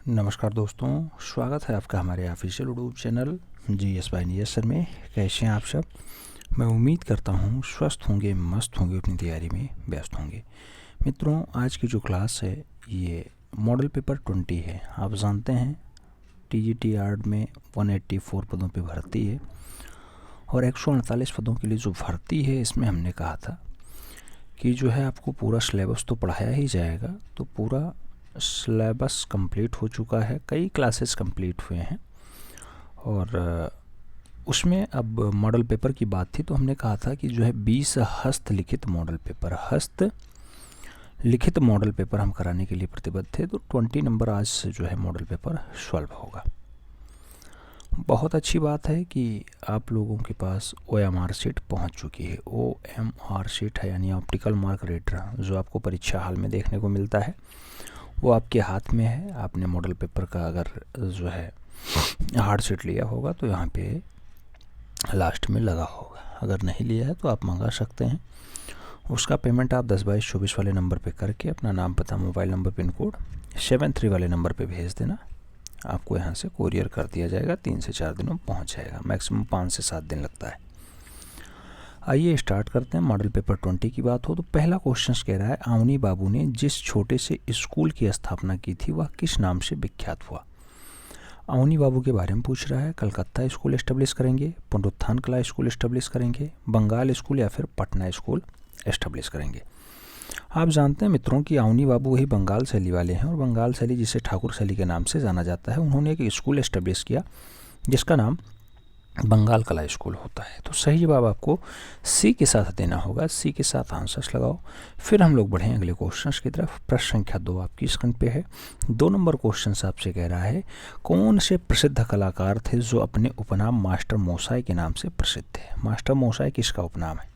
नमस्कार दोस्तों, स्वागत है आपका हमारे official YouTube channel GS by नियस सर में। कैसे हैं आप सब? मैं उम्मीद करता हूं स्वस्थ होंगे, मस्त होंगे, अपनी तैयारी में व्यस्त होंगे। मित्रों, आज की जो क्लास है ये मॉडल पेपर 20 है। आप जानते हैं TGT आर्ट में 184 पदों पे भर्ती है और 148 पदों के लिए जो भर्ती है इसमें हमने कहा था कि जो है आपको पूरा सिलेबस तो पढ़ाया ही जाएगा। तो पूरा सिलेबस कंप्लीट हो चुका है, कई क्लासेस कंप्लीट हुए हैं और उसमें अब मॉडल पेपर की बात थी तो हमने कहा था कि जो है 20 हस्तलिखित मॉडल पेपर हम कराने के लिए प्रतिबद्ध थे। तो 20 नंबर आज से जो है मॉडल पेपर सॉल्व होगा। बहुत अच्छी बात है कि आप लोगों के पास OMR शीट पहुंच चुकी है। OMR शीट है यानी ऑप्टिकल मार्क रीडर, जो आपको परीक्षा हाल में देखने को मिलता है, वो आपके हाथ में है। आपने मॉडल पेपर का अगर जो है हार्ड शीट लिया होगा तो यहाँ पे लास्ट में लगा होगा। अगर नहीं लिया है तो आप मंगा सकते हैं। उसका पेमेंट आप 10/22/24 वाले नंबर पे करके अपना नाम, पता, मोबाइल नंबर, पिन कोड 73 वाले नंबर पे भेज देना। आपको यहाँ से कोरियर कर दिया जाएगा, 3 से 4 दिनों में पहुँच जाएगा। मैक्सिमम 5 से 7 दिन लगता है। आइए स्टार्ट करते हैं। मॉडल पेपर 20 की बात हो तो पहला क्वेश्चन कह रहा है, अवनी बाबू ने जिस छोटे से स्कूल की स्थापना की थी वह किस नाम से विख्यात हुआ? अवनी बाबू के बारे में पूछ रहा है। कलकत्ता स्कूल एस्टेब्लिश करेंगे, पुनरुत्थान कला स्कूल एस्टेब्लिश करेंगे, बंगाल स्कूल या फिर पटना स्कूल एस्टेब्लिश करेंगे? आप जानते हैं मित्रों कि अवनी बाबू वही बंगाल शैली वाले हैं और बंगाल शैली जिसे ठाकुर शैली के नाम से जाना जाता है, उन्होंने एक स्कूल एस्टेब्लिश किया जिसका नाम बंगाल कला स्कूल होता है। तो सही जवाब आपको सी के साथ देना होगा। सी के साथ आंसर्स लगाओ। फिर हम लोग बढ़ें अगले क्वेश्चन की तरफ। प्रश्न संख्या 2 आपकी स्क्रीन पे है। 2 नंबर क्वेश्चन आपसे कह रहा है, कौन से प्रसिद्ध कलाकार थे जो अपने उपनाम मास्टर मोसाई के नाम से प्रसिद्ध थे? मास्टर मोसाई किसका उपनाम है?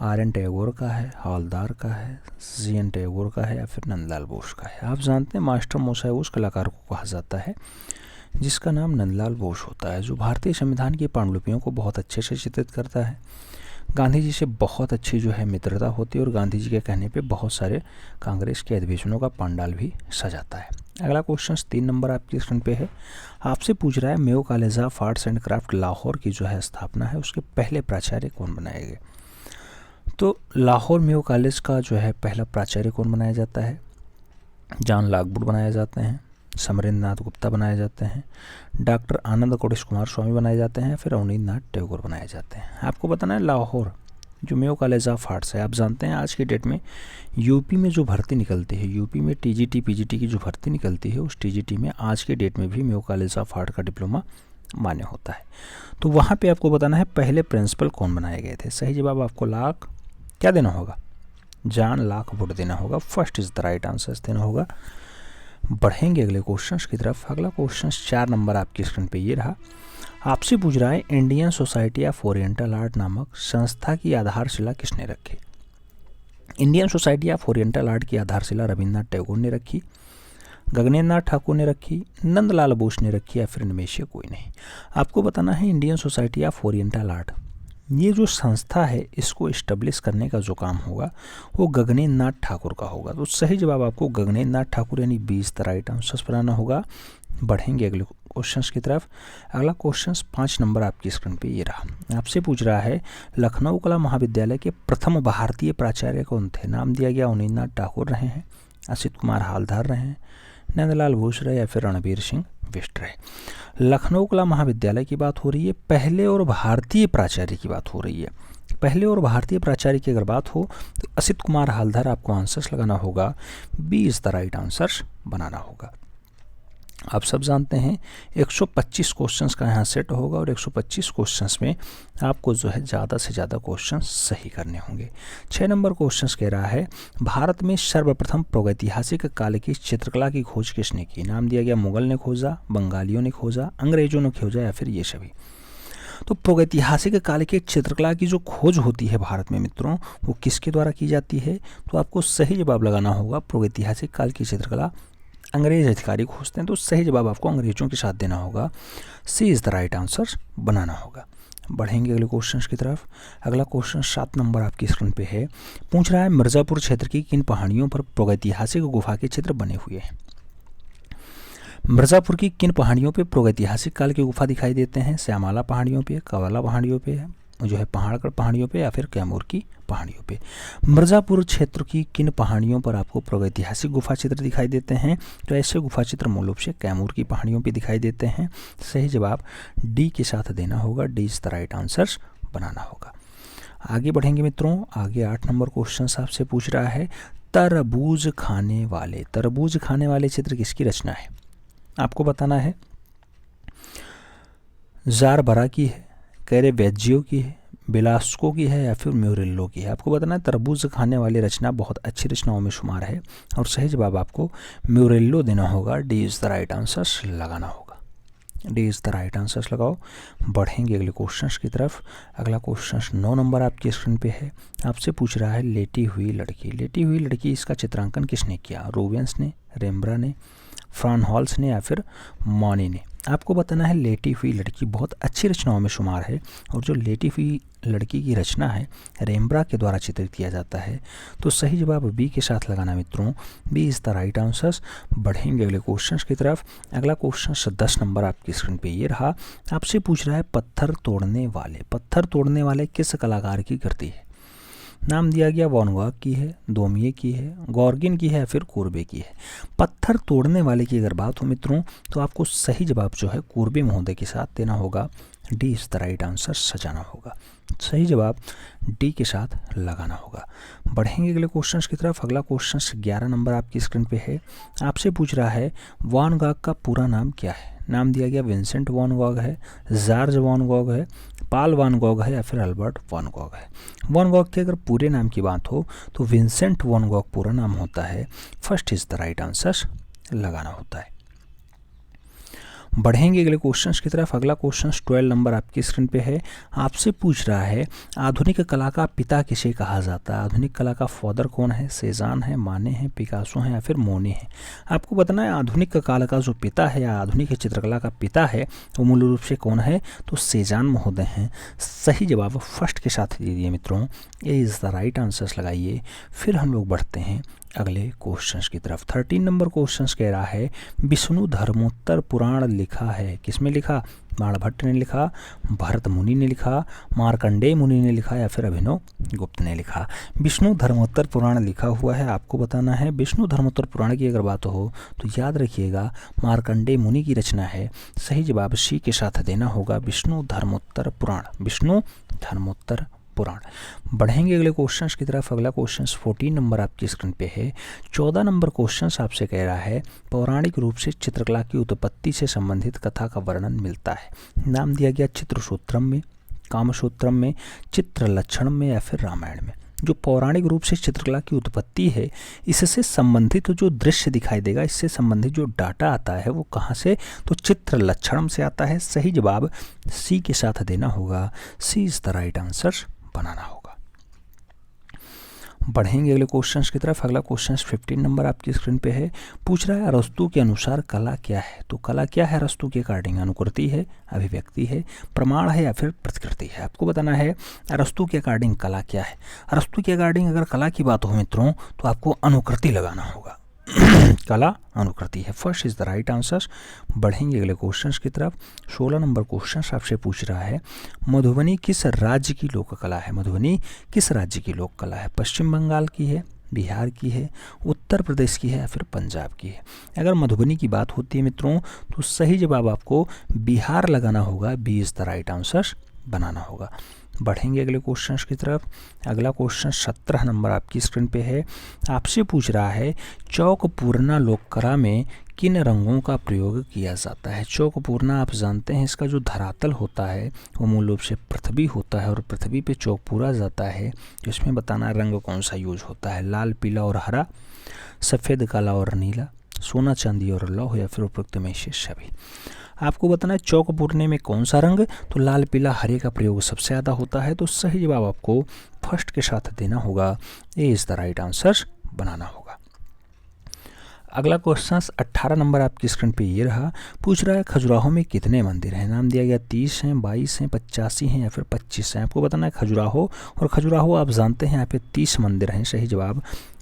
RN टैगोर का है, हवलदार का है, CN टैगोर का है या फिर नंदलाल बोस का है? आप जानते हैं मास्टर मोसाई उस कलाकार को कहा जाता है जिसका नाम नंदलाल बोस होता है, जो भारतीय संविधान की पांडुलिपियों को बहुत अच्छे से चित्रित करता है। गांधी जी से बहुत अच्छी जो है मित्रता होती है और गांधी जी के कहने पे बहुत सारे कांग्रेस के अधिवेशनों का पंडाल भी सजाता है। अगला क्वेश्चन 3 नंबर आपकी स्क्रीन पे है। आपसे पूछ रहा है, Mayo college of arts and craft Lahore की जो है स्थापना है उसके पहले प्राचार्य कौन बनाए गए? तो लाहौर मेयो कॉलेज का जो है पहला प्राचार्य कौन बनाया जाता है? जॉन लॉकवुड बनाए जाते हैं, समरेंद्र नाथ गुप्ता बनाए जाते हैं, डॉक्टर आनंद कोटेश कुमार स्वामी बनाए जाते हैं, फिर अवनींद्र नाथ टैगोर बनाए जाते हैं? आपको बताना है लाहौर जो मेयो कॉलेज ऑफ आर्ट्स है। आप जानते हैं आज की डेट में यूपी में जो भर्ती निकलती है, यूपी में TGT PGT की जो भर्ती निकलती है, उस TGT में आज के डेट में भी मेयो कॉलेज ऑफ आर्ट का डिप्लोमा मान्य होता है। तो वहाँ पर आपको बताना है पहले प्रिंसिपल कौन बनाए गए थे। सही जवाब आपको क्या देना होगा? जॉन लॉकवुड देना होगा। First is the right answer देना होगा। बढ़ेंगे अगले क्वेश्चंस की तरफ। अगला क्वेश्चन 4 नंबर आपकी स्क्रीन पे ये रहा। आपसे पूछ रहा है, Indian society of oriental art नामक संस्था की आधारशिला किसने रखी? Indian society of oriental art की आधारशिला रविन्द्रनाथ टैगोर ने रखी, गगनेन्द्र नाथ ठाकुर ने रखी, नंदलाल बोस ने रखी या फिर इनमें से कोई नहीं? आपको बताना है Indian society of oriental art, ये जो संस्था है इसको इस्टेब्लिश करने का जो काम होगा वो गगनेन्द्र नाथ ठाकुर का होगा। तो सही जवाब आपको गगनेन्द्र नाथ ठाकुर यानी 20 द राइट आंसर बनाना होगा। बढ़ेंगे अगले क्वेश्चंस की तरफ। अगला क्वेश्चन 5 नंबर आपकी स्क्रीन पे ये रहा। आपसे पूछ रहा है, लखनऊ कला महाविद्यालय के प्रथम भारतीय प्राचार्य कौन थे? नाम दिया गया अवनींद्र नाथ ठाकुर रहे हैं, असित कुमार हालदार रहे हैं, नंदलाल बोस रहे या फिर रणबीर सिंह बिष्ट रहे? लखनऊ कला महाविद्यालय की बात हो रही है, पहले और भारतीय प्राचार्य की बात हो रही है। पहले और भारतीय प्राचार्य की अगर बात हो तो असित कुमार हालदार आपको आंसर्स लगाना होगा। 20 द राइट आंसर्स बनाना होगा। आप सब जानते हैं 125 क्वेश्चंस का यहाँ सेट होगा और 125 क्वेश्चंस में आपको जो है ज़्यादा से ज़्यादा क्वेश्चंस सही करने होंगे। 6 नंबर क्वेश्चंस कह रहा है, भारत में सर्वप्रथम प्रागैतिहासिक काल की चित्रकला की खोज किसने की? नाम दिया गया मुगल ने खोजा, बंगालियों ने खोजा, अंग्रेजों ने खोजा या फिर ये सभी? तो प्रागैतिहासिक काल की चित्रकला की जो खोज होती है भारत में मित्रों, वो किसके द्वारा की जाती है? तो आपको सही जवाब लगाना होगा प्रागैतिहासिक काल की चित्रकला अंग्रेज अधिकारी खोजते हैं। तो सही जवाब आपको अंग्रेजों के साथ देना होगा। सी इज़ द राइट आंसर बनाना होगा। बढ़ेंगे अगले क्वेश्चन की तरफ। अगला क्वेश्चन 7 नंबर आपकी स्क्रीन पे है। पूछ रहा है, मिर्ज़ापुर क्षेत्र की किन पहाड़ियों पर प्रागैतिहासिक गुफा के चित्र बने हुए हैं? मिर्ज़ापुर की किन पहाड़ियों पे प्रागैतिहासिक काल की गुफा दिखाई देते हैं? श्यामाला पहाड़ियों पे, कवाला पहाड़ियों पे, जो है पहाड़गढ़ पहाड़ियों पे, या फिर कैमूर की पहाड़ियों पे। मिर्ज़ापुर क्षेत्र की किन पहाड़ियों पर आपको प्रागैतिहासिक गुफा चित्र दिखाई देते हैं? तो ऐसे गुफा चित्र मूल रूप से कैमूर की पहाड़ियों पे दिखाई देते हैं। सही जवाब डी के साथ देना होगा, D is the right answer बनाना होगा। आगे बढ़ेंगे मित्रों, आगे 8 नंबर क्वेश्चन आपसे पूछ रहा है तरबूज खाने वाले। तरबूज खाने वाले चित्र किसकी रचना है? आपको बताना है। ज़ारबरा की है, कैरेवेज्जियो की है, बेलास्को की है, या फिर म्यूरिल्लो की है। आपको बताना है तरबूज खाने वाली रचना बहुत अच्छी रचनाओं में शुमार है और सही जवाब आपको म्यूरिल्लो देना होगा, D is the right answer लगाना होगा, D is the right answer लगाओ। बढ़ेंगे अगले क्वेश्चन की तरफ। अगला क्वेश्चन 9 नंबर आपकी स्क्रीन पे है। आपसे पूछ रहा है लेटी हुई लड़की। लेटी हुई लड़की, इसका चित्रांकन किसने किया? रूबेंस ने, रेम्ब्रा ने, फ्रानहॉल्स ने, या फिर मॉनी ने। आपको बताना है लेटी हुई लड़की बहुत अच्छी रचनाओं में शुमार है और जो लेटी हुई लड़की की रचना है रेम्ब्रा के द्वारा चित्रित किया जाता है। तो सही जवाब बी के साथ लगाना मित्रों, B is the right answer. बढ़ेंगे अगले क्वेश्चन की तरफ। अगला क्वेश्चन 10 नंबर आपकी स्क्रीन पे ये रहा। आपसे पूछ रहा है पत्थर तोड़ने वाले। पत्थर तोड़ने वाले किस कलाकार की कृति है? नाम दिया गया वैन गॉग की है, दोमिये की है, गॉर्गिन की है, या फिर कूर्बे की है। पत्थर तोड़ने वाले की अगर बात हो मित्रों तो आपको सही जवाब जो है कूर्बे महोदय के साथ देना होगा, D is the right answer सजाना होगा। सही जवाब डी के साथ लगाना होगा। बढ़ेंगे अगले क्वेश्चन की तरफ। अगला क्वेश्चन 11 नंबर आपकी स्क्रीन पे है। आपसे पूछ रहा है वैन गॉग का पूरा नाम क्या है? नाम दिया गया विंसेंट वैन गॉग है, जॉर्ज वैन गॉग है, पॉल वैन गॉग है, या फिर अल्बर्ट वैन गॉग है। वैन गॉग के अगर पूरे नाम की बात हो तो विंसेंट वैन गॉग पूरा नाम होता है, first is the right answer लगाना होता है। बढ़ेंगे अगले क्वेश्चंस की तरफ। अगला क्वेश्चन 12 नंबर आपकी स्क्रीन पे है। आपसे पूछ रहा है आधुनिक कला का पिता किसे कहा जाता है? आधुनिक कला का फादर कौन है? सेजान है, माने हैं, पिकासो हैं, या फिर मोने हैं। आपको बताना है आधुनिक कला का जो पिता है या आधुनिक चित्रकला का पिता है वो मूल रूप से कौन है? तो सेजान महोदय हैं। सही जवाब फर्स्ट के साथ दे दिए मित्रों, ये इज़ द राइट आंसर्स लगाइए। फिर हम लोग बढ़ते हैं अगले क्वेश्चंस की तरफ। 13 नंबर क्वेश्चंस कह रहा है विष्णु धर्मोत्तर पुराण लिखा है। किसमें लिखा? बाणभट्ट ने लिखा, भरत मुनि ने लिखा, मार्कंडेय मुनि ने लिखा, या फिर अभिनव गुप्त ने लिखा। विष्णु धर्मोत्तर पुराण लिखा हुआ है। आपको बताना है विष्णु धर्मोत्तर पुराण की अगर बात हो तो याद रखिएगा मार्कंडेय मुनि की रचना है। सही जवाब सी के साथ देना होगा, विष्णु धर्मोत्तर पुराण, विष्णु धर्मोत्तर पुराण। बढ़ेंगे अगले क्वेश्चंस की तरफ। अगला क्वेश्चन 14 नंबर आपकी स्क्रीन पे है। 14 नंबर क्वेश्चन आपसे कह रहा है पौराणिक रूप से चित्रकला की उत्पत्ति से संबंधित कथा का वर्णन मिलता है। नाम दिया गया चित्रसूत्रम में, कामसूत्रम में, चित्रलक्षणम में, या फिर रामायण में। जो पौराणिक रूप से चित्रकला की उत्पत्ति है इससे संबंधित जो दृश्य दिखाई देगा, इससे संबंधित जो डाटा आता है वो कहाँ से? तो चित्रलक्षणम से आता है। सही जवाब सी के साथ देना होगा, सी इज़ द राइट आंसर बनाना होगा। बढ़ेंगे अगले क्वेश्चंस की तरफ। अगला क्वेश्चन 15 नंबर आपकी स्क्रीन पे है। पूछ रहा है अरस्तु के अनुसार कला क्या है? तो कला क्या है अरस्तु के अकॉर्डिंग? अनुकृति है, अभिव्यक्ति है, प्रमाण है, या फिर प्रतिकृति है। आपको बताना है अरस्तु के अकॉर्डिंग कला क्या है। अरस्तु के अकॉर्डिंग अगर कला की बात हो मित्रों तो आपको अनुकृति लगाना होगा, कला अनुकृति है, first is the right answer. बढ़ेंगे अगले क्वेश्चंस की तरफ। 16 नंबर क्वेश्चन आपसे पूछ रहा है मधुबनी किस राज्य की लोक कला है? मधुबनी किस राज्य की लोक कला है? पश्चिम बंगाल की है, बिहार की है, उत्तर प्रदेश की है, या फिर पंजाब की है। अगर मधुबनी की बात होती है मित्रों तो सही जवाब आपको बिहार लगाना होगा, B is the right answer बनाना होगा। बढ़ेंगे अगले क्वेश्चन की तरफ। अगला क्वेश्चन 17 नंबर आपकी स्क्रीन पे है। आपसे पूछ रहा है चौकपूर्णा लोककला में किन रंगों का प्रयोग किया जाता है? चौकपूर्णा आप जानते हैं इसका जो धरातल होता है वो मूल रूप से पृथ्वी होता है और पृथ्वी पे चौक पूरा जाता है। जिसमें बताना रंग कौन सा यूज होता है, लाल, पीला और हरा, सफ़ेद, काला और नीला, सोना, चांदी और लौह, या फिर उपरोक्त में से सभी। आपको बताना है चौकपूर्णे में कौन सा रंग? तो लाल, पीला, हरे का प्रयोग सबसे ज़्यादा होता है। तो सही जवाब आपको फर्स्ट के साथ देना होगा, A is the right answer बनाना होगा। अगला क्वेश्चन 18 नंबर आपकी स्क्रीन पे ये रहा। पूछ रहा है खजुराहो में कितने मंदिर हैं? नाम दिया गया 30 हैं, 22 हैं, 85 हैं, या फिर 25 हैं। आपको बताना है खजुराहो, और खजुराहो आप जानते हैं यहाँ पे 30 मंदिर हैं। सही जवाब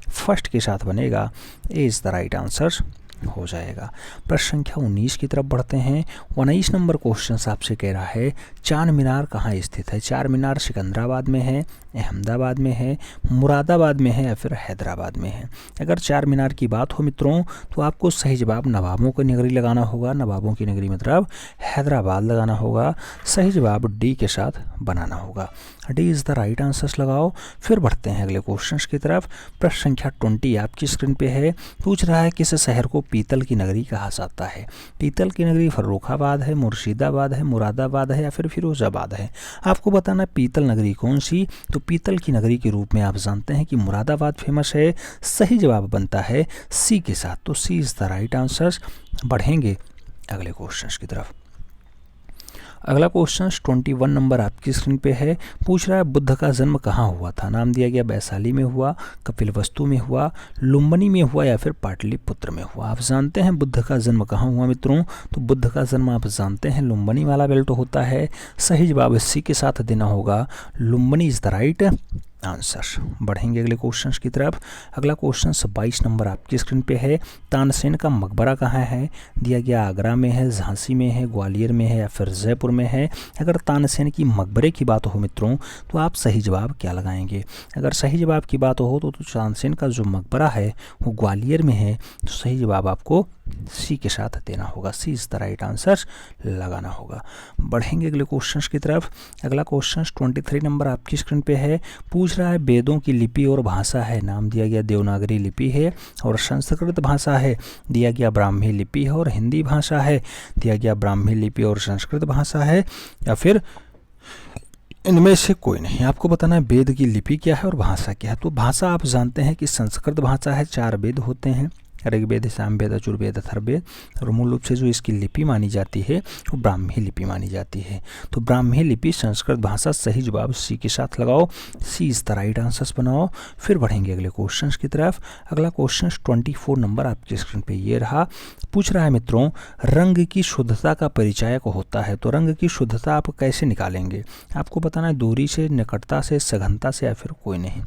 फर्स्ट के साथ बनेगा, ए इज़ द राइट आंसर हो जाएगा। प्रश्न संख्या 19 की तरफ बढ़ते हैं। 19 नंबर क्वेश्चन आपसे कह रहा है चार मीनार कहाँ स्थित है। चार मीनार सिकंदराबाद में है, अहमदाबाद में है, मुरादाबाद में है या फिर हैदराबाद में है। अगर चार मीनार की बात हो मित्रों तो आपको सही जवाब नवाबों की नगरी लगाना होगा। नवाबों की नगरी मतलब हैदराबाद लगाना होगा। सही जवाब डी के साथ बनाना होगा। D is the right answers लगाओ। फिर बढ़ते हैं अगले क्वेश्चन की तरफ। प्रश्न संख्या 20 आपकी स्क्रीन पे है। पूछ रहा है किस शहर को पीतल की नगरी कहा जाता है। पीतल की नगरी फर्रुखाबाद है, मुर्शिदाबाद है, मुरादाबाद है या फिर फिरोजाबाद है। आपको बताना पीतल नगरी कौन सी। तो पीतल की नगरी के रूप में आप जानते हैं कि मुरादाबाद फेमस है। सही जवाब बनता है सी के साथ। तो सी इज़ द राइट आंसर्स। बढ़ेंगे अगले क्वेश्चन की तरफ। अगला क्वेश्चन 21 नंबर आपकी स्क्रीन पे है। पूछ रहा है बुद्ध का जन्म कहाँ हुआ था। नाम दिया गया वैशाली में हुआ, कपिलवस्तु में हुआ, लुम्बिनी में हुआ या फिर पाटलिपुत्र में हुआ। आप जानते हैं बुद्ध का जन्म कहाँ हुआ मित्रों। तो बुद्ध का जन्म आप जानते हैं लुम्बिनी वाला बेल्ट होता है। सही जवाब सी के साथ देना होगा। Lumbini is the right answer. बढ़ेंगे अगले क्वेश्चन की तरफ। अगला क्वेश्चन 22 नंबर आपकी स्क्रीन पे है। तानसेन का मकबरा कहाँ है। दिया गया आगरा में है, झांसी में है, ग्वालियर में है या फिर जयपुर में है। अगर तानसेन की मकबरे की बात हो मित्रों तो आप सही जवाब क्या लगाएंगे। अगर सही जवाब की बात हो तो तानसेन का जो मकबरा है वो ग्वालियर में है। तो सही जवाब आपको सी के साथ देना होगा। सी इज़ द राइट आंसर लगाना होगा। बढ़ेंगे अगले क्वेश्चन की तरफ। अगला क्वेश्चन 23 नंबर आपकी स्क्रीन पे है। पूछ रहा है वेदों की लिपि और भाषा है। नाम दिया गया देवनागरी लिपि है और संस्कृत भाषा है। दिया गया ब्राह्मी लिपि है और हिंदी भाषा है। दिया गया ब्राह्मी लिपि और संस्कृत भाषा है या फिर इनमें से कोई नहीं। आपको बताना है वेद की लिपि क्या है और भाषा क्या है। तो भाषा आप जानते हैं कि संस्कृत भाषा है। 4 वेद होते हैं, ऋग्वेद, सामवेद, यजुर्वेद, अथर्ववेद। और मूल रूप से जो इसकी लिपि मानी जाती है वो ब्राह्मी लिपि मानी जाती है। तो ब्राह्मी लिपि संस्कृत भाषा। सही जवाब सी के साथ लगाओ। सी इज़ द राइट आंसर्स बनाओ। फिर बढ़ेंगे अगले क्वेश्चन की तरफ। अगला क्वेश्चन 24 नंबर आपकी स्क्रीन पे ये रहा। पूछ रहा है मित्रों रंग की शुद्धता का परिचायक होता है। तो रंग की शुद्धता आप कैसे निकालेंगे। आपको बताना है दूरी से, निकटता से, सघनता से या फिर कोई नहीं।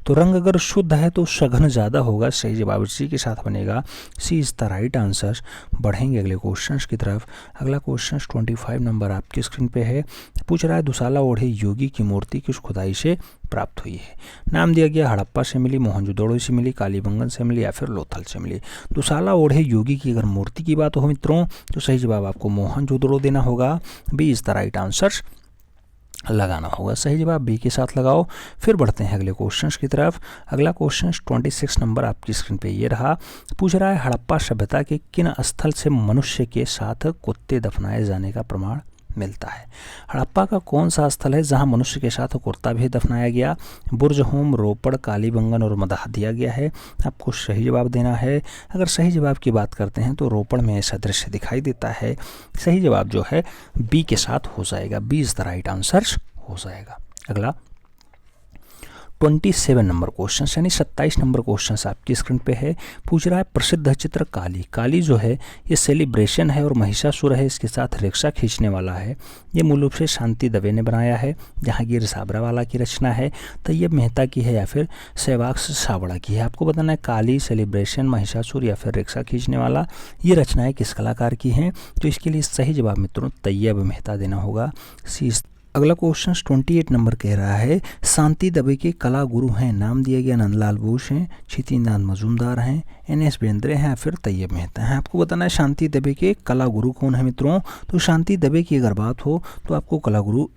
तो रंग अगर शुद्ध है तो सघन ज़्यादा होगा। सही जवाब सी के साथ बनेगा। सी इज़ द राइट आंसर। बढ़ेंगे अगले क्वेश्चन की तरफ। अगला क्वेश्चन 25 नंबर आपकी स्क्रीन पे है। पूछ रहा है दुसाला ओढ़े योगी की मूर्ति किस खुदाई से प्राप्त हुई है। नाम दिया गया हड़प्पा से मिली, मोहनजोदड़ो से मिली, कालीबंगन से मिली या फिर लोथल से मिली। दुसाला ओढ़े योगी की अगर मूर्ति की बात हो मित्रों तो सही जवाब आपको मोहनजोदड़ो देना होगा। B is the right answer लगाना होगा। सही जवाब बी के साथ लगाओ। फिर बढ़ते हैं अगले क्वेश्चन की तरफ। अगला क्वेश्चन 26 नंबर आपकी स्क्रीन पे ये रहा। पूछ रहा है हड़प्पा सभ्यता के किन स्थल से मनुष्य के साथ कुत्ते दफनाए जाने का प्रमाण मिलता है। हड़प्पा का कौन सा स्थल है जहां मनुष्य के साथ कुत्ता भी दफनाया गया। बुर्जहोम, रोपड़, कालीबंगन और मदाह दिया गया है। आपको सही जवाब देना है। अगर सही जवाब की बात करते हैं तो रोपड़ में ऐसा दृश्य दिखाई देता है। सही जवाब जो है बी के साथ हो जाएगा। B is the right answer हो जाएगा। अगला 27 नंबर क्वेश्चन यानी 27 नंबर क्वेश्चन आपकी स्क्रीन पे है। पूछ रहा है प्रसिद्ध चित्र काली। काली जो है ये सेलिब्रेशन है और महिषासुर है, इसके साथ रिक्शा खींचने वाला है। ये मूल रूप से शांति दवे ने बनाया है। जहांगीर साबरावाला की रचना है, तैयब मेहता की है या फिर सहवाग सावड़ा की है। आपको बताना है काली, सेलिब्रेशन, महिषासुर या फिर रिक्शा खींचने वाला ये रचनाएं किस कलाकार की हैं। तो इसके लिए सही जवाब मित्रों तैयब मेहता देना होगा। सी। अगला क्वेश्चन 28 नंबर कह रहा है शांति दवे के कला गुरु हैं। नाम दिया गया नंदलाल बोस हैं, क्षितिनाथ मजूमदार हैं, NS बेंद्रे हैं, फिर तैयब मेहता हैं। आपको बताना है शांति दवे के कला गुरु कौन है मित्रों। तो शांति दवे की अगर बात हो तो आपको कला गुरु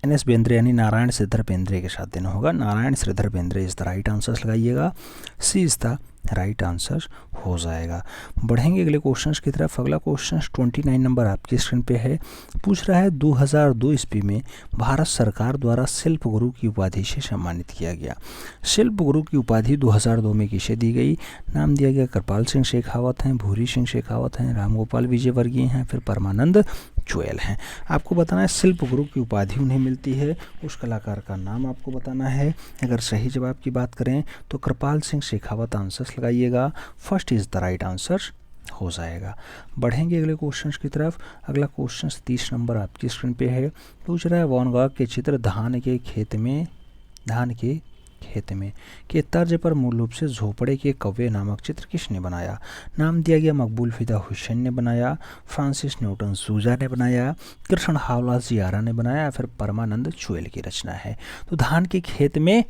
NS बेंद्रे यानी नारायण श्रीधर बेंद्रे के साथ देना होगा। Narayan Shridhar Bendre is the right answer लगाइएगा। C is the right answer हो जाएगा। बढ़ेंगे अगले क्वेश्चन की तरफ। अगला क्वेश्चन 29 नंबर आपकी स्क्रीन पे है। पूछ रहा है 2002 ईस्वी में भारत सरकार द्वारा शिल्प गुरु की उपाधि से सम्मानित किया गया। शिल्प गुरु की उपाधि 2002 में किसे दी गई। नाम दिया गया कृपाल सिंह शेखावत हैं, भूरी सिंह शेखावत हैं, रामगोपाल विजयवर्गीय हैं, फिर परमानंद चुएल हैं। आपको बताना है शिल्प गुरु की उपाधि उन्हें मिलती है, उस कलाकार का नाम आपको बताना है। अगर सही जवाब की बात करें तो कृपाल सिंह शेखावत आंसर लगाइएगा। First is the right answer हो जाएगा। बढ़ेंगे अगले क्वेश्चन की तरफ। अगला क्वेश्चन 30 नंबर आपकी स्क्रीन पे है। पूछ रहा है वैन गॉग के चित्र धान के खेत में के तर्ज पर मूल रूप से झोपड़े के कौवे नामक चित्र किसने बनाया? नाम दिया गया मकबूल फिदा हुसैन ने बनाया, फ्रांसिस न्यूटन सूजा ने बनाया, कृष्ण हावला जियारा ने बनाया या फिर परमानंद चुएल की रचना है। तो धान के खेत में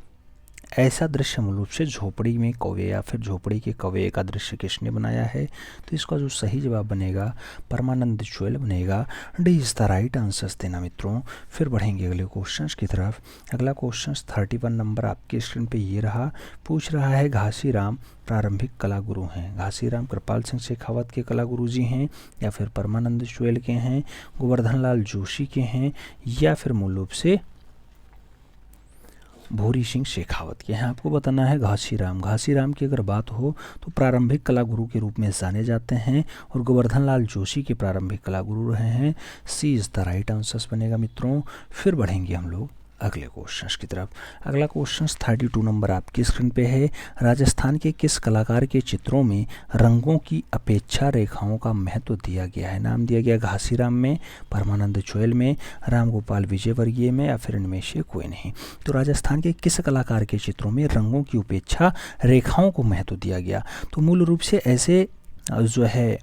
ऐसा दृश्य मूल रूप से झोपड़ी में कौवे या फिर झोपड़ी के कौवे का दृश्य किसने बनाया है? तो इसका जो सही जवाब बनेगा परमानंद चुएल बनेगा। D is the right answers देना मित्रों। फिर बढ़ेंगे अगले क्वेश्चंस की तरफ। अगला क्वेश्चन 31 नंबर आपकी स्क्रीन पे ये रहा। पूछ रहा है घासीराम प्रारंभिक कला गुरु हैं। घासीराम कृपाल सिंह शेखावत के कला गुरु जी हैं या फिर परमानंद चुएल के हैं, गोवर्धन लाल जोशी के हैं या फिर मूल रूप से भूरी सिंह शेखावत के हैं। आपको बताना है घासीराम की अगर बात हो तो प्रारंभिक कला गुरु के रूप में जाने जाते हैं और गोवर्धन लाल जोशी के प्रारंभिक कला गुरु रहे हैं। सी इज़ द राइट आंसर्स बनेगा मित्रों। फिर बढ़ेंगे हम लोग अगले क्वेश्चंस की तरफ। अगला क्वेश्चन 32 नंबर आपकी स्क्रीन पे है। राजस्थान के किस कलाकार के चित्रों में रंगों की अपेक्षा रेखाओं का महत्व दिया गया है? नाम दिया गया घासीराम में, परमानंद चुएल में, राम गोपाल विजयवर्गीय में या फिर इनमें से कोई नहीं। तो राजस्थान के किस कलाकार के चित्रों में रंगों की उपेक्षा रेखाओं को महत्व दिया गया? तो मूल रूप से ऐसे जो है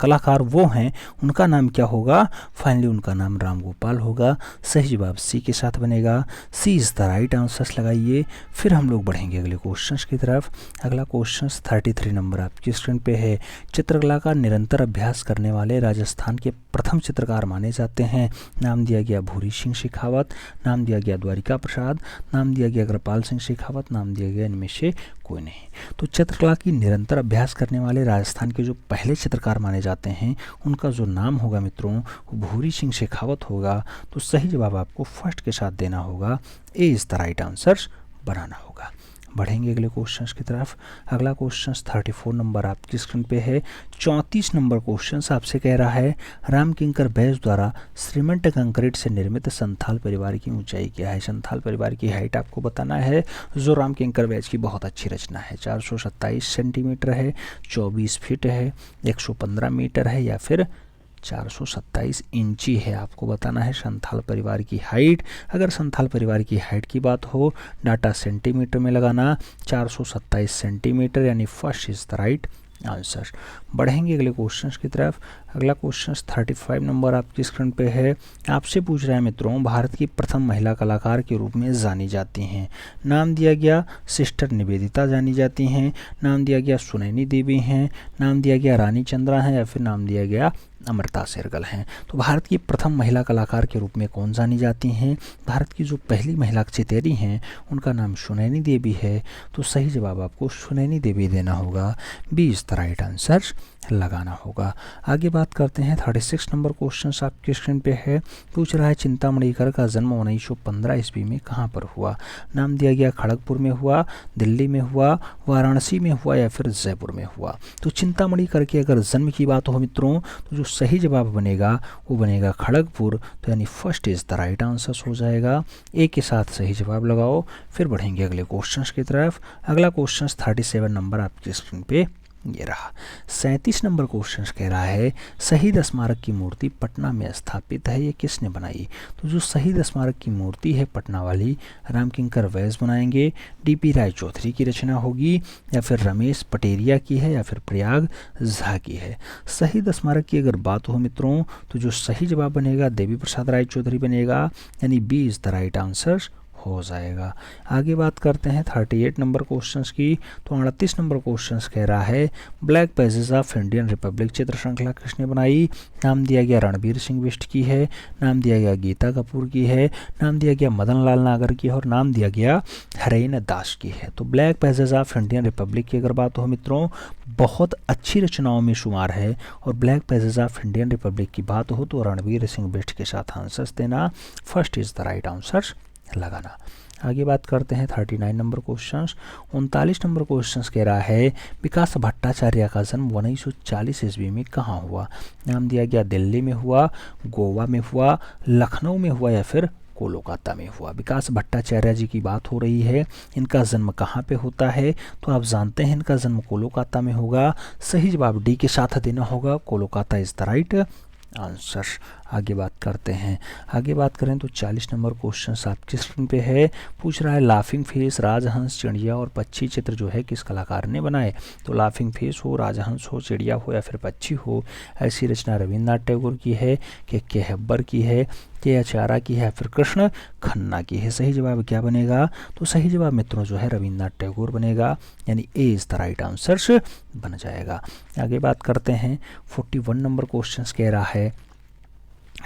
कलाकार वो हैं, उनका नाम क्या होगा? फाइनली उनका नाम राम गोपाल होगा। सही जवाब सी के साथ बनेगा। सी इज़ द राइट आंसर्स लगाइए। फिर हम लोग बढ़ेंगे अगले क्वेश्चंस की तरफ। अगला क्वेश्चन 33 नंबर आपकी स्क्रीन पे है। चित्रकला का निरंतर अभ्यास करने वाले राजस्थान के प्रथम चित्रकार माने जाते हैं। नाम दिया गया भूरी सिंह शेखावत, नाम दिया गया द्वारिका प्रसाद, नाम दिया गया कृपाल सिंह शेखावत, नाम दिया गया इनमें से कोई नहीं। तो चित्रकला की निरंतर अभ्यास करने वाले राजस्थान के जो पहले चित्रकार माने जाते हैं उनका जो नाम होगा मित्रों वो भूरी सिंह शेखावत होगा। तो सही जवाब आपको फर्स्ट के साथ देना होगा। A is the right answer बनाना होगा। बढ़ेंगे अगले क्वेश्चंस की तरफ। अगला क्वेश्चन 34 नंबर आपकी स्क्रीन पे है। 34 नंबर क्वेश्चन आपसे कह रहा है राम किंकर बैज द्वारा सीमेंट कंक्रीट से निर्मित संथाल परिवार की ऊंचाई क्या है? संथाल परिवार की हाइट आपको बताना है जो राम किंकर बैज की बहुत अच्छी रचना है। 427 सेंटीमीटर है, 24 फीट है, 115 मीटर है या फिर 427 इंची है। आपको बताना है संथाल परिवार की हाइट। अगर संथाल परिवार की हाइट की बात हो डाटा सेंटीमीटर में लगाना, 427 सेंटीमीटर यानी first is the right answer. बढ़ेंगे अगले क्वेश्चंस की तरफ। अगला क्वेश्चन 35 नंबर आपकी स्क्रीन पे है। आपसे पूछ रहा है मित्रों भारत की प्रथम महिला कलाकार के रूप में जानी जाती हैं। नाम दिया गया सिस्टर निवेदिता जानी जाती हैं, नाम दिया गया सुनैनी देवी हैं, नाम दिया गया रानी चंद्रा हैं या फिर नाम दिया गया अमृता शेरगल हैं। तो भारत की प्रथम महिला कलाकार के रूप में कौन जानी जाती हैं? भारत की जो पहली महिला चितेरी हैं उनका नाम सुनैनी देवी है। तो सही जवाब आपको सुनैनी देवी देना होगा। B is the right answer लगाना होगा। आगे बात करते हैं 36 नंबर क्वेश्चन आपकी स्क्रीन पे है। पूछ रहा है चिंतामणिकर का जन्म 1915 ईस्वी में कहाँ पर हुआ? नाम दिया गया खड़गपुर में हुआ, दिल्ली में हुआ, वाराणसी में हुआ या फिर जयपुर में हुआ। तो चिंतामणिकर के अगर जन्म की बात हो मित्रों तो जो सही जवाब बनेगा वो बनेगा खड़गपुर। तो यानी first is the right answer हो जाएगा। ए के साथ सही जवाब लगाओ। फिर बढ़ेंगे अगले क्वेश्चन की तरफ। अगला क्वेश्चन 37 नंबर आपकी स्क्रीन पे ये रहा। 37 नंबर क्वेश्चन कह रहा है शहीद स्मारक की मूर्ति पटना में स्थापित है, ये किसने बनाई? तो जो शहीद स्मारक की मूर्ति है पटना वाली रामकिंकर वैस बनाएंगे, डीपी राय चौधरी की रचना होगी या फिर रमेश पटेरिया की है या फिर प्रयाग झा की है। शहीद स्मारक की अगर बात हो मित्रों तो जो सही जवाब बनेगा देवी प्रसाद राय चौधरी बनेगा, यानी B is the right answer हो जाएगा। आगे बात करते हैं 38 नंबर क्वेश्चंस की। तो 38 नंबर क्वेश्चंस कह रहा है black pages of Indian Republic चित्र श्रृंखला किसने बनाई? नाम दिया गया रणबीर सिंह बिष्ट की है, नाम दिया गया गीता कपूर की है, नाम दिया गया मदन लाल नागर की है और नाम दिया गया हरेन दास की है। तो black pages of Indian Republic की अगर बात हो मित्रों बहुत अच्छी रचनाओं में शुमार है और black pages of Indian Republic की बात हो तो रणबीर सिंह बिष्ट के साथ आंसर्स देना, first is the right answer लगाना। आगे बात करते हैं 39 नंबर क्वेश्चंस। 39 नंबर क्वेश्चंस कह रहा है विकास भट्टाचार्य का जन्म 1940 ईस्वी में कहाँ हुआ? नाम दिया गया दिल्ली में हुआ, गोवा में हुआ, लखनऊ में हुआ या फिर कोलकाता में हुआ। विकास भट्टाचार्य जी की बात हो रही है, इनका जन्म कहाँ पे होता है? तो आप जानते हैं इनका जन्म कोलकाता में होगा। सही जवाब डी के साथ देना होगा, Kolkata is the right answer. आगे बात करते हैं। आगे बात करें तो 40 नंबर क्वेश्चन आपकी स्क्रीन पे है। पूछ रहा है लाफिंग फेस, राजहंस, चिड़िया और पक्षी चित्र जो है किस कलाकार ने बनाए। तो लाफिंग फेस हो, राजहंस हो, चिड़िया हो या फिर पक्षी हो, ऐसी रचना रविन्द्रनाथ टैगोर की है कि के हेब्बर की है, के आचार्य की है या फिर कृष्ण खन्ना की है। सही जवाब क्या बनेगा? तो सही जवाब मित्रों जो है रविन्द्रनाथ टैगोर बनेगा, यानी ए इज द राइट आंसर बन जाएगा। आगे बात करते हैं। 41 नंबर क्वेश्चन कह रहा है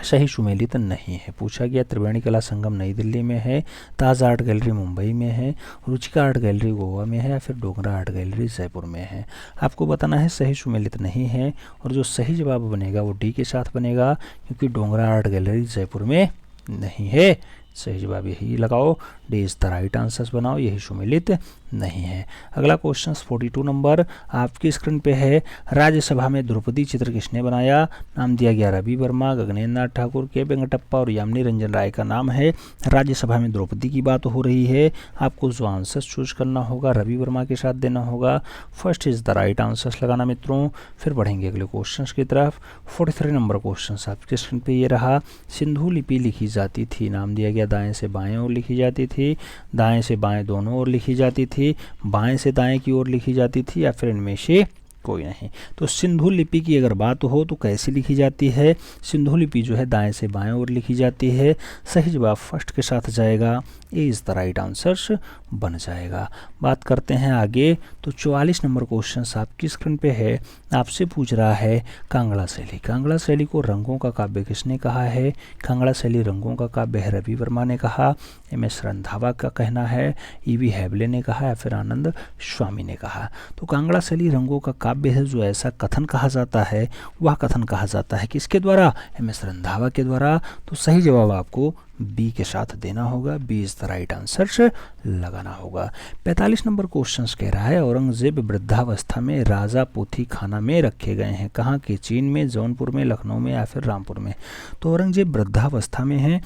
सही सुमेलित नहीं है। पूछा गया त्रिवेणी कला संगम नई दिल्ली में है, ताज आर्ट गैलरी मुंबई में है, रुचिका आर्ट गैलरी गोवा में है या फिर डोगरा आर्ट गैलरी जयपुर में है। आपको बताना है सही सुमेलित नहीं है, और जो सही जवाब बनेगा वो डी के साथ बनेगा, क्योंकि डोगरा आर्ट गैलरी जयपुर में नहीं है। सही जवाब यही लगाओ, D is the right answer बनाओ, यही सुमेलित नहीं है। अगला क्वेश्चन 42 नंबर आपकी स्क्रीन पे है। राज्यसभा में द्रौपदी चित्र किसने बनाया? नाम दिया गया रवि वर्मा, गगनेन्द्र नाथ ठाकुर, के वेंकटप्पा और यामिनी रंजन राय का नाम है। राज्यसभा में द्रौपदी की बात हो रही है, आपको जो आंसर चूज करना होगा रवि वर्मा के साथ देना होगा। First is the right answer लगाना मित्रों। फिर बढ़ेंगे अगले क्वेश्चन की तरफ। 43 नंबर क्वेश्चन आपकी स्क्रीन पे ये रहा। सिंधु लिपि लिखी जाती थी, नाम दिया गया दाएं से बाएं ओर लिखी जाती थी, दाएं से बाएं दोनों ओर लिखी जाती थी, बाएं से दाएं की ओर लिखी जाती थी, या फिर इनमें से कोई नहीं। तो सिंधु लिपि की अगर बात हो तो कैसे लिखी जाती है? सिंधु लिपि जो है दाएं से बाएं ओर लिखी जाती है। सही जवाब फर्स्ट के साथ जाएगा, ए इज द राइट आंसर बन जाएगा। बात करते हैं आगे। तो 44 नंबर क्वेश्चन आपकी स्क्रीन पे है। आपसे पूछ रहा है कांगड़ा शैली। कांगड़ा शैली को रंगों का काव्य किसने कहा है? कांगड़ा शैली रंगों का काव्य है रवि वर्मा ने कहा, एम.एस. रंधावा का कहना है, ई.वी. हैबले ने कहा या फिर आनंद स्वामी ने कहा। तो कांगड़ा शैली रंगों का काव्य है, जो ऐसा कथन कहा जाता है, वह कथन कहा जाता है किसके द्वारा? एम.एस. रंधावा के द्वारा। तो सही जवाब आपको बी के साथ देना होगा, B is the right answer लगाना होगा। 45 नंबर क्वेश्चन कह रहा है औरंगजेब वृद्धावस्था में राजा पोथी खाना में रखे गए हैं, कहाँ के? चीन में, जौनपुर में, लखनऊ में या फिर रामपुर में। तो औरंगजेब वृद्धावस्था में है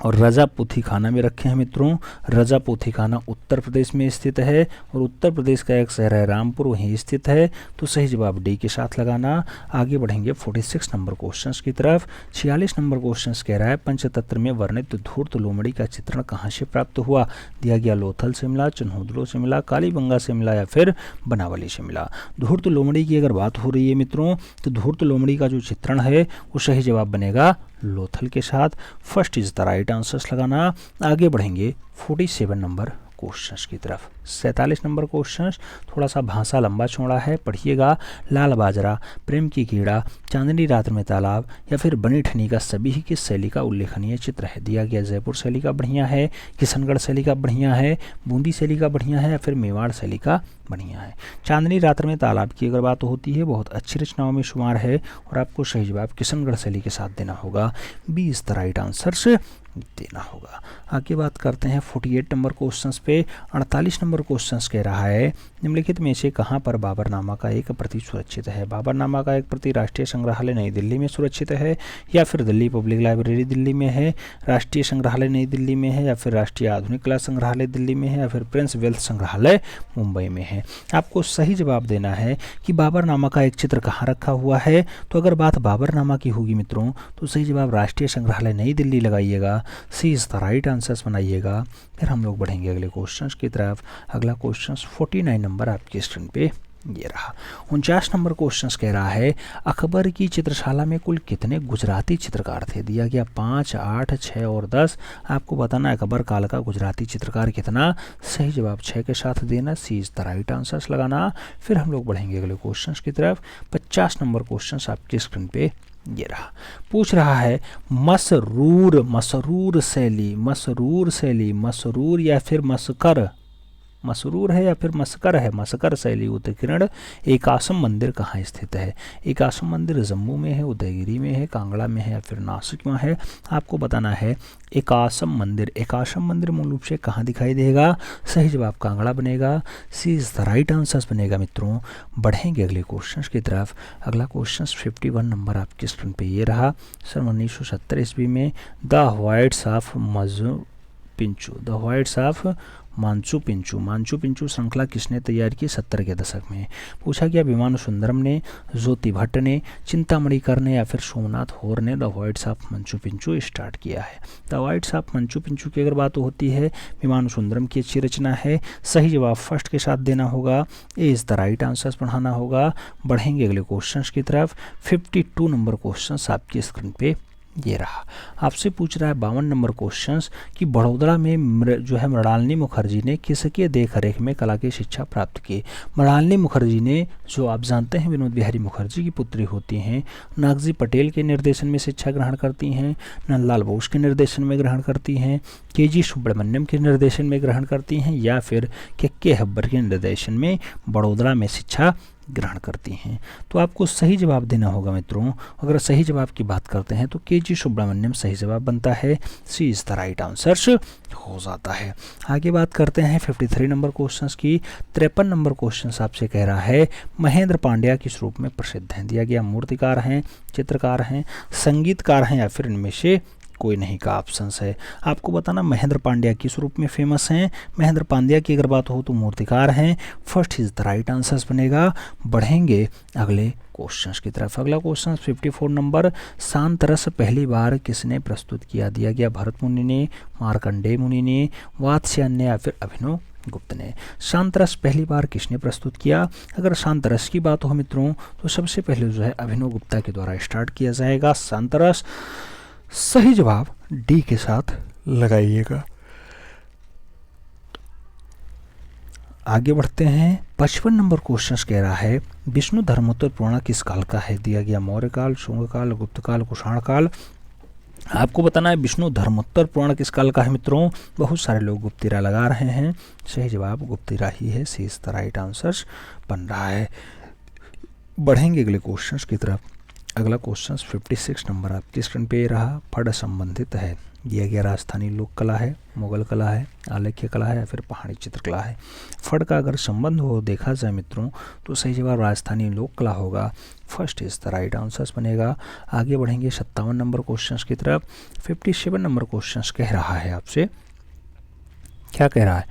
और रजा पोथी खाना में रखे हैं मित्रों। रजा पोथी खाना उत्तर प्रदेश में स्थित है, और उत्तर प्रदेश का एक शहर है रामपुर, वहीं स्थित है। तो सही जवाब डी के साथ लगाना। आगे बढ़ेंगे 46 नंबर क्वेश्चंस की तरफ। 46 नंबर क्वेश्चंस कह रहा है पंचतंत्र में वर्णित धूर्त लोमड़ी का चित्रण कहाँ से प्राप्त हुआ? दिया गया लोथल से मिला, चन्होदलो से मिला, कालीबंगा से मिला या फिर बनावली से मिला। धूर्त लोमड़ी की अगर बात हो रही है मित्रों, तो धूर्त लोमड़ी का जो चित्रण है वो सही जवाब बनेगा लोथल के साथ। First is the right answer लगाना। आगे बढ़ेंगे 47 नंबर क्वेश्चंस की तरफ। 47 नंबर क्वेश्चंस थोड़ा सा भाषा लंबा चौड़ा है, पढ़िएगा। लाल बाजरा, प्रेम की कीड़ा, चांदनी रात में तालाब या फिर बनी ठनी का सभी ही किस शैली का उल्लेखनीय चित्र है? दिया गया जयपुर शैली का बढ़िया है, किशनगढ़ शैली का बढ़िया है, बूंदी शैली का बढ़िया है या फिर मेवाड़ शैली का बढ़िया है। चांदनी रात में तालाब की अगर बात होती है, बहुत अच्छी रचनाओं में शुमार है, और आपको सही जवाब किशनगढ़ शैली के साथ देना होगा, B is the right answer देना होगा। आगे बात करते हैं 48 नंबर क्वेश्चंस पे। 48 नंबर क्वेश्चंस कह रहा है निम्नलिखित में से कहाँ पर बाबरनामा का एक प्रति सुरक्षित है? बाबरनामा का एक प्रति राष्ट्रीय संग्रहालय नई दिल्ली में सुरक्षित है, या फिर दिल्ली पब्लिक लाइब्रेरी दिल्ली में है, राष्ट्रीय संग्रहालय नई दिल्ली में है, या फिर राष्ट्रीय आधुनिक कला संग्रहालय दिल्ली में है, या फिर प्रिंस वेल्थ संग्रहालय मुंबई में है। आपको सही जवाब देना है कि बाबरनामा का एक चित्र कहाँ रखा हुआ है। तो अगर बात बाबरनामा की होगी मित्रों, तो सही जवाब राष्ट्रीय संग्रहालय नई दिल्ली लगाइएगा, सी इज द राइट आंसर्स बनाइएगा। फिर हम लोग बढ़ेंगे अगले क्वेश्चंस की तरफ। अगला क्वेश्चन 49 नंबर आपकी स्क्रीन पे ये रहा। 49 नंबर क्वेश्चंस कह रहा है अकबर की चित्रशाला में कुल कितने गुजराती चित्रकार थे? दिया गया 5, 8, 6 और 10। आपको बताना है अकबर काल का गुजराती चित्रकार कितना। सही जवाब 6 के साथ देना, सी इज द राइट आंसर्स लगाना। फिर हम लोग बढ़ेंगे अगले क्वेश्चंस की तरफ। 50 नंबर क्वेश्चंस आपकी स्क्रीन पे ये रहा। पूछ रहा है मसरूर शैली मसरूर या फिर मस्कर, मसरूर है या फिर मस्कर है, मस्कर शैली उत्कीर्ण एकाश्रम मंदिर कहाँ स्थित है? एकाश्रम मंदिर जम्मू में है, उदयगिरी में है, कांगड़ा में है या फिर नासिक में है। आपको बताना है एकाश्रम मंदिर। एकाश्रम मंदिर मूल रूप से कहाँ दिखाई देगा? सही जवाब कांगड़ा बनेगा, सी इज द राइट आंसर बनेगा मित्रों। बढ़ेंगे अगले क्वेश्चन की तरफ। अगला क्वेश्चन 51 नंबर आपकी स्क्रीन पे ये रहा। सन 1970 ईस्वी में the whites of Manchu Pinchoo श्रृंखला किसने तैयार की? 70 के दशक में। पूछा गया विमानु सुंदरम ने, ज्योति भट्ट ने, चिंतामणि कर ने या फिर सोमनाथ होर ने the voids of मंचू Pinchoo start किया है? द वॉइड्स ऑफ मंचू पिंचू की अगर बात होती है, विमानु सुंदरम की अच्छी रचना है। सही जवाब फर्स्ट के साथ देना होगा, ए इज द राइट आंसर पढ़ाना होगा। बढ़ेंगे अगले क्वेश्चंस की तरफ। 52 नंबर क्वेश्चंस आपकी स्क्रीन पे ये रहा। आपसे पूछ रहा है 52 नंबर क्वेश्चंस कि बड़ौदा में जो है मृणालिनी मुखर्जी ने किसके देखरेख में कला की शिक्षा प्राप्त की? मृणालिनी मुखर्जी ने, जो आप जानते हैं विनोद बिहारी मुखर्जी की पुत्री होती हैं, नागजी पटेल के निर्देशन में शिक्षा ग्रहण करती हैं, नंदलाल बोस के निर्देशन में ग्रहण करती हैं, के.जी. सुब्रमण्यम के निर्देशन में ग्रहण करती हैं, या फिर के हब्बर के निर्देशन में बड़ौदा में शिक्षा ग्रहण करती हैं? तो आपको सही जवाब देना होगा मित्रों। अगर सही जवाब की बात करते हैं तो के.जी. सुब्रमण्यम सही जवाब बनता है, सी इज द राइट आंसर हो जाता है। आगे बात करते हैं 53 नंबर क्वेश्चंस की। 53 नंबर क्वेश्चंस आपसे कह रहा है महेंद्र पांड्या किस रूप में प्रसिद्ध हैं? दिया गया मूर्तिकार हैं, चित्रकार हैं, संगीतकार हैं या फिर इनमें से कोई नहीं का ऑप्शंस है। आपको बताना महेंद्र पांड्या किस रूप में फेमस हैं। महेंद्र पांड्या की अगर बात हो तो मूर्तिकार हैं, first is the right answer बनेगा। बढ़ेंगे अगले क्वेश्चंस की तरफ। अगला क्वेश्चन 54 नंबर, शांत रस पहली बार किसने प्रस्तुत किया? दिया गया भरत मुनि ने, मार्कंडेय मुनि ने, वात्स्यायन ने या फिर अभिनव गुप्त ने। शांत रस पहली बार किसने प्रस्तुत किया? अगर शांत रस की बात हो मित्रों तो सबसे पहले जो है अभिनव गुप्ता के द्वारा स्टार्ट किया जाएगा शांत रस। सही जवाब डी के साथ लगाइएगा। आगे बढ़ते हैं 55 नंबर क्वेश्चन कह रहा है विष्णु धर्मोत्तर पुराण किस काल का है? दिया गया मौर्य काल, शुंग काल, गुप्त काल, कुषाण काल। आपको बताना है विष्णु धर्मोत्तर पुराण किस काल का है मित्रों। बहुत सारे लोग गुप्तिरा लगा रहे हैं, सही जवाब गुप्तिरा ही है, सी इज द राइट आंसर बन रहा है। बढ़ेंगे अगले क्वेश्चन की तरफ। अगला क्वेश्चन 56 नंबर आपकी स्क्रीन पे रहा, फड़ संबंधित है। दिया गया राजस्थानी लोक कला है, मुगल कला है, आलेख्य कला है या फिर पहाड़ी चित्रकला है। फड़ का अगर संबंध हो देखा जाए मित्रों तो सही जवाब राजस्थानी लोक कला होगा, first is the right answer बनेगा। आगे बढ़ेंगे 57 नंबर क्वेश्चन की तरफ। 57 नंबर क्वेश्चन कह रहा है आपसे, क्या कह रहा है?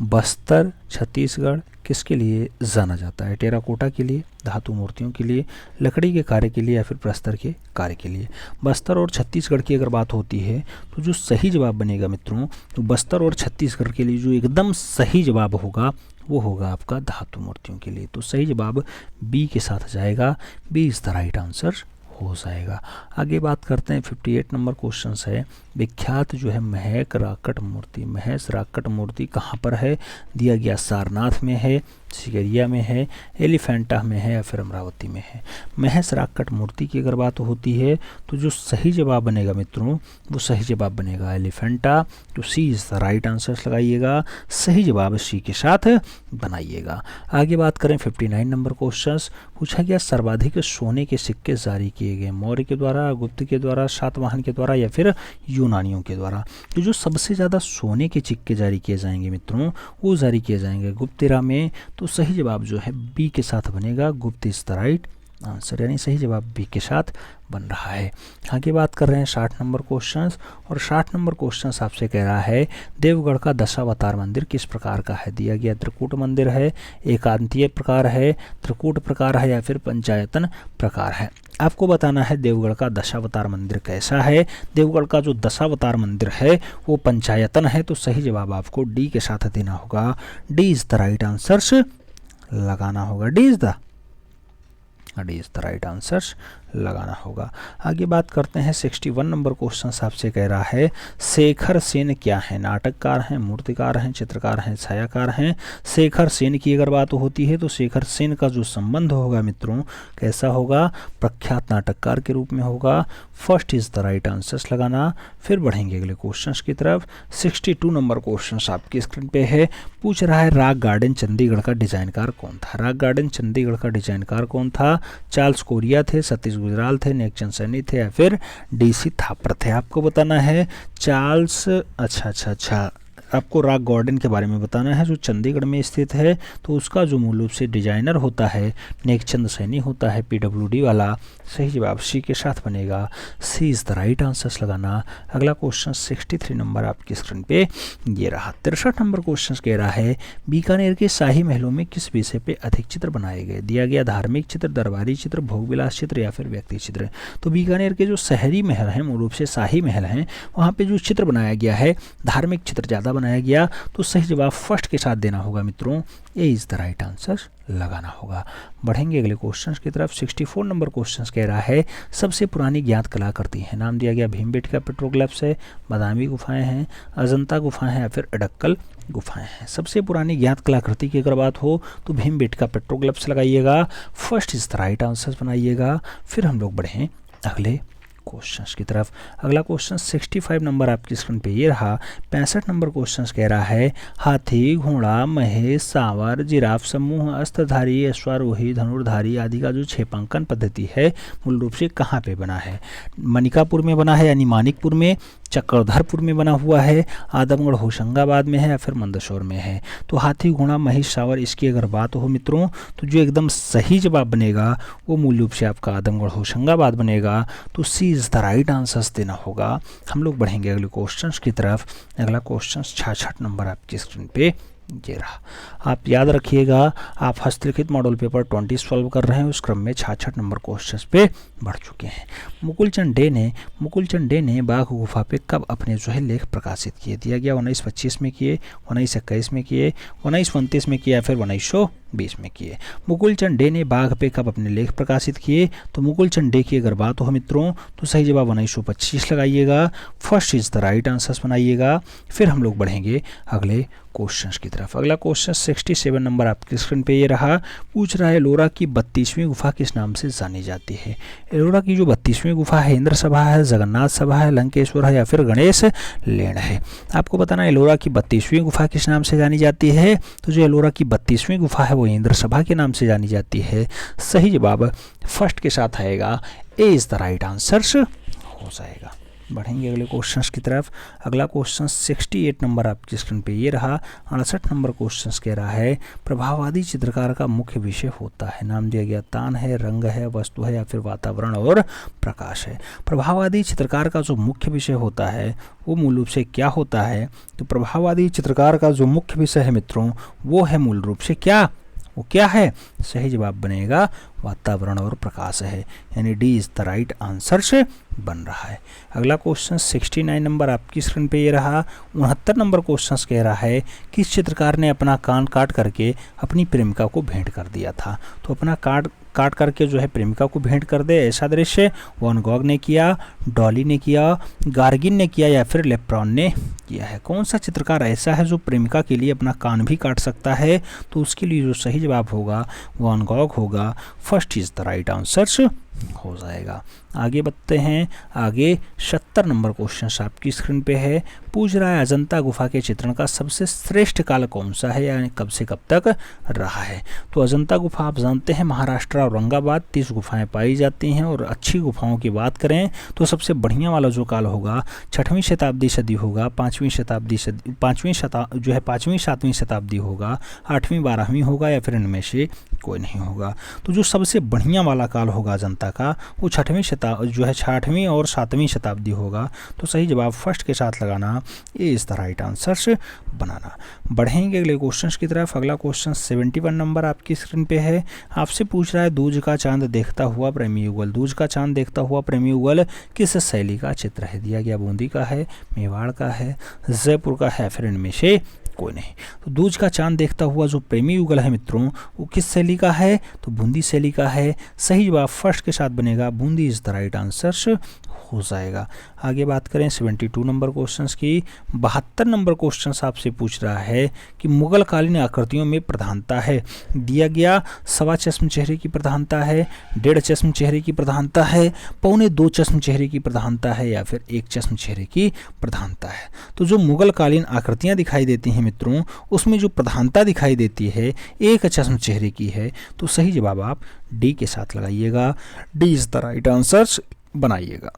बस्तर छत्तीसगढ़ किसके लिए जाना जाता है? टेराकोटा के लिए, धातु मूर्तियों के लिए, लकड़ी के कार्य के लिए या फिर प्रस्तर के कार्य के लिए? बस्तर और छत्तीसगढ़ की अगर बात होती है तो जो सही जवाब बनेगा मित्रों, तो बस्तर और छत्तीसगढ़ के लिए जो एकदम सही जवाब होगा वो होगा आपका धातु मूर्तियों के लिए। तो सही जवाब बी के साथ जाएगा, B is the right answer हो जाएगा। आगे बात करते हैं 58 नंबर क्वेश्चन है विख्यात जो है महक राकट मूर्ति, महेश राकट मूर्ति कहाँ पर है? दिया गया सारनाथ में है, सिगरिया में है, एलिफेंटा में है या फिर अमरावती में है? महेश राकट मूर्ति की अगर बात होती है तो जो सही जवाब बनेगा मित्रों वो सही जवाब बनेगा एलिफेंटा। तो सी इज द राइट आंसर लगाइएगा, सही जवाब सी के साथ बनाइएगा। आगे बात करें 59 नंबर क्वेश्चन। पूछा गया सर्वाधिक सोने के सिक्के जारी किए गए, मौर्य के द्वारा, गुप्त के द्वारा, सातवाहन के द्वारा या फिर यूनानियों के द्वारा? तो जो सबसे ज़्यादा सोने के सिक्के जारी किए जाएंगे मित्रों वो जारी किए जाएंगे गुप्तिरा में। तो सही जवाब जो है बी के साथ बनेगा, गुप्त इज द राइट आंसर, यानी सही जवाब बी के साथ बन रहा है। आगे बात कर रहे हैं 60 नंबर क्वेश्चंस, और 60 नंबर क्वेश्चंस आपसे कह रहा है देवगढ़ का दशावतार मंदिर किस प्रकार का है? दिया गया त्रिकूट मंदिर है, एकांतीय प्रकार है, त्रिकूट प्रकार है या फिर पंचायतन प्रकार है? आपको बताना है देवगढ़ का दशावतार मंदिर कैसा है। देवगढ़ का जो दशावतार मंदिर है वो पंचायतन है, तो सही जवाब आपको डी के साथ देना होगा, D is the right answer लगाना होगा, D is the right answer लगाना होगा। आगे बात करते हैं 61 नंबर क्वेश्चन आपसे कह रहा है शेखर सेन क्या है? नाटककार हैं, मूर्तिकार हैं, चित्रकार हैं, छायाकार हैं? शेखर सेन की अगर बात होती है तो शेखर सेन का जो संबंध होगा मित्रों कैसा होगा? प्रख्यात नाटककार के रूप में होगा, first is the right answer लगाना। फिर बढ़ेंगे अगले क्वेश्चन की तरफ। 62 नंबर क्वेश्चन आपकी स्क्रीन पे है। पूछ रहा है राक गार्डन चंडीगढ़ का डिजाइनकार कौन था? राक गार्डन चंडीगढ़ का डिजाइनकार कौन था? चार्ल्स कोरिया थे, सतीश गुजराल थे, नेकचंद सैनी थे या फिर डीसी थापर थे? आपको बताना है चार्ल्स, अच्छा आपको रॉक गार्डन के बारे में बताना है जो चंडीगढ़ में स्थित है। तो उसका जो मूल रूप से डिजाइनर होता है नेकचंद सैनी होता है, PWD वाला। सही जवाब सी के साथ बनेगा, सी इज़ द राइट आंसर्स लगाना। अगला क्वेश्चन 63 नंबर आपकी स्क्रीन पे ये रहा। 63 नंबर क्वेश्चन कह रहा है बीकानेर के शाही महलों में किस विषय पे अधिक चित्र बनाए गए। दिया गया धार्मिक चित्र, दरबारी चित्र, भोगविलास चित्र या फिर व्यक्ति चित्र। तो बीकानेर के जो शहरी महल हैं, मूल रूप से शाही महल हैं, वहाँ पे जो चित्र बनाया गया है धार्मिक चित्र ज़्यादा बनाया गया। तो सही जवाब फर्स्ट के साथ देना होगा मित्रों, ए इज़ द राइट आंसर लगाना होगा। बढ़ेंगे अगले क्वेश्चन की तरफ। 64 नंबर क्वेश्चन कह रहा है सबसे पुरानी ज्ञात कलाकृति है। नाम दिया गया भीमबेटका पेट्रोग्लिफ्स है, बादामी गुफाएं हैं, अजंता गुफाएं हैं या फिर अडक्कल गुफाएं हैं। सबसे पुरानी ज्ञात कलाकृति की अगर बात हो तो भीमबेटका पेट्रोग्लिफ्स लगाइएगा, first is the right answer बनाइएगा। फिर हम लोग बढ़ें अगले क्वेश्चंस की तरफ। अगला क्वेश्चन 65 नंबर आपकी स्क्रीन पे ये रहा। 65 नंबर क्वेश्चंस कह रहा है हाथी, घोड़ा, महेश, सांवर, जिराफ समूह, अस्त्रधारी, अश्वारोही, धनुर्धारी आदि का जो छेपांकन पद्धति है मूल रूप से कहाँ पे बना है। मनिकापुर में बना है यानी मानिकपुर में, चक्रधरपुर में बना हुआ है, आदमगढ़ होशंगाबाद में है या फिर मंदसौर में है। तो हाथी, घोड़ा, महिष, सांवर इसकी अगर बात हो मित्रों तो जो एकदम सही जवाब बनेगा वो मूल रूप से आपका आदमगढ़ होशंगाबाद बनेगा। तो सी इज़ द राइट आंसर्स देना होगा। हम लोग बढ़ेंगे अगले क्वेश्चन की तरफ। अगला क्वेश्चन 66 नंबर आपकी स्क्रीन पे ये रहा। आप याद रखिएगा, आप हस्तलिखित मॉडल पेपर 20 सॉल्व कर रहे हैं, उस क्रम में 66 नंबर क्वेश्चंस पे बढ़ चुके हैं। मुकुलचंद डे ने बाघ गुफा पे कब अपने जो है लेख प्रकाशित किए। दिया गया 1925 में किए, 1921 में किए, 1929 में किए या फिर 1920 में किए। मुकुलचंद डे ने बाघ पे कब अपने लेख प्रकाशित किए। तो मुकुलचंद डे की अगर बात हो मित्रों तो सही जवाब 1925 लगाइएगा, first is the right answers बनाइएगा। फिर हम लोग बढ़ेंगे अगले क्वेश्चंस की तरफ। अगला क्वेश्चन 67 नंबर आपकी स्क्रीन पे ये रहा। पूछ रहा है एलोरा की 32वीं गुफा किस नाम से जानी जाती है। एलोरा की जो 32वीं गुफा है इंद्र सभा है, जगन्नाथ सभा है, लंकेश्वर है या फिर गणेश लेण है। आपको बताना है एलोरा की 32वीं गुफा किस नाम से जानी जाती है। तो जो एलोरा की 32वीं गुफा है वो इंद्र सभा के नाम से जानी जाती है। सही जवाब फर्स्ट के साथ आएगा, ए इज़ द राइट आंसर हो जाएगा। बढ़ेंगे अगले क्वेश्चंस की तरफ। अगला क्वेश्चन 68 नंबर आपकी स्क्रीन पे ये रहा। 68 नंबर क्वेश्चंस कह रहा है प्रभाववादी चित्रकार का मुख्य विषय होता है। नाम दिया गया तान है, रंग है, वस्तु है या फिर वातावरण और प्रकाश है। प्रभाववादी चित्रकार का जो मुख्य विषय होता है वो मूल रूप से क्या होता है। तो प्रभाववादी चित्रकार का जो मुख्य विषय है मित्रों वो है मूल रूप से वो क्या है। सही जवाब बनेगा वातावरण और प्रकाश है, यानी D is the right answer से बन रहा है। अगला क्वेश्चन 69 नंबर आपकी स्क्रीन पे ये रहा। 69 नंबर क्वेश्चन कह रहा है किस चित्रकार ने अपना कान काट करके अपनी प्रेमिका को भेंट कर दिया था। तो अपना काट करके जो है प्रेमिका को भेंट कर दे ऐसा दृश्य वैन गॉग ने किया, डॉली ने किया, गार्गिन ने किया या फिर लेप्रोन ने किया है। कौन सा चित्रकार ऐसा है जो प्रेमिका के लिए अपना कान भी काट सकता है। तो उसके लिए जो सही जवाब होगा वैन गॉग होगा, first is the right answer हो जाएगा। आगे बढ़ते हैं। आगे 70 नंबर क्वेश्चन आपकी स्क्रीन पे है। पूछ रहा है अजंता गुफा के चित्रण का सबसे श्रेष्ठ काल कौन सा है, यानी कब से कब तक रहा है। तो अजंता गुफा आप जानते हैं महाराष्ट्र औरंगाबाद 30 गुफाएं पाई जाती हैं। और अच्छी गुफाओं की बात करें तो सबसे बढ़िया वाला जो काल होगा 6वीं शताब्दी सदी होगा, 5वीं सातवीं शताब्दी होगा, 8वीं 12वीं होगा या फिर इनमें से कोई नहीं होगा। तो जो सबसे बढ़िया वाला काल होगा अजंता का वो 6वीं और 7वीं शताब्दी होगा। तो सही जवाब फर्स्ट के साथ लगाना, ये इज द राइट आंसर बनाना। बढ़ेंगे अगले क्वेश्चन की तरफ। अगला क्वेश्चन 71 नंबर आपकी स्क्रीन पे है। आपसे पूछ रहा है दूज का चांद देखता हुआ प्रेमी युगल। दूज का चांद देखता हुआ प्रेमी युगल किस शैली का चित्र है। दिया गया बूंदी का है, मेवाड़ का है, जयपुर का है, फिर इनमें से कोई नहीं। तो दूज का चांद देखता हुआ जो प्रेमी युगल है मित्रों वो किस शैली का है। तो बूंदी शैली का है। सही जवाब फर्स्ट के साथ बनेगा, Bundi is the right answer हो जाएगा। आगे बात करें 72 नंबर क्वेश्चंस की। 72 नंबर क्वेश्चंस आपसे पूछ रहा है कि मुगल कालीन आकृतियों में प्रधानता है। दिया गया 1.25 चश्म चेहरे की प्रधानता है, 1.5 चश्म चेहरे की प्रधानता है, 1.25 चश्म चेहरे की प्रधानता है या फिर 1 चश्म चेहरे की प्रधानता है। तो जो मुगल कालीन आकृतियाँ दिखाई देती हैं मित्रों उसमें जो प्रधानता दिखाई देती है 1 चश्म चेहरे की है। तो सही जवाब आप डी के साथ लगाइएगा, D is the right answer बनाइएगा।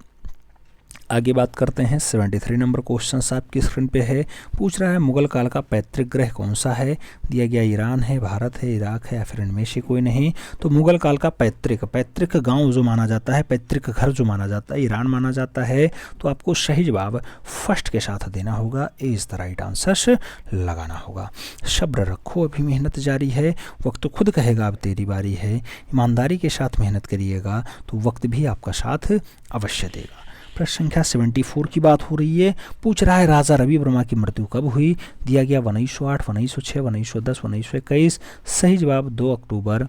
आगे बात करते हैं 73 नंबर क्वेश्चन आपकी स्क्रीन पे है। पूछ रहा है मुगल काल का पैतृक ग्रह कौन सा है। दिया गया ईरान है, भारत है, इराक है या फिर इनमें से कोई नहीं। तो मुगल काल का पैतृक गांव जो माना जाता है, पैतृक घर जो माना जाता है, ईरान माना जाता है। तो आपको सही जवाब फर्स्ट के साथ देना होगा। ए इज द राइट आंसर लगाना होगा। सब्र रखो, अभी मेहनत जारी है, वक्त खुद कहेगा अब तेरी बारी है। ईमानदारी के साथ मेहनत करिएगा तो वक्त भी आपका साथ अवश्य देगा। प्रश्न संख्या 74 की बात हो रही है। पूछ रहा है राजा रवि वर्मा की मृत्यु कब हुई। दिया गया 1908, 1906, 1910, 1921। सही जवाब 2 अक्टूबर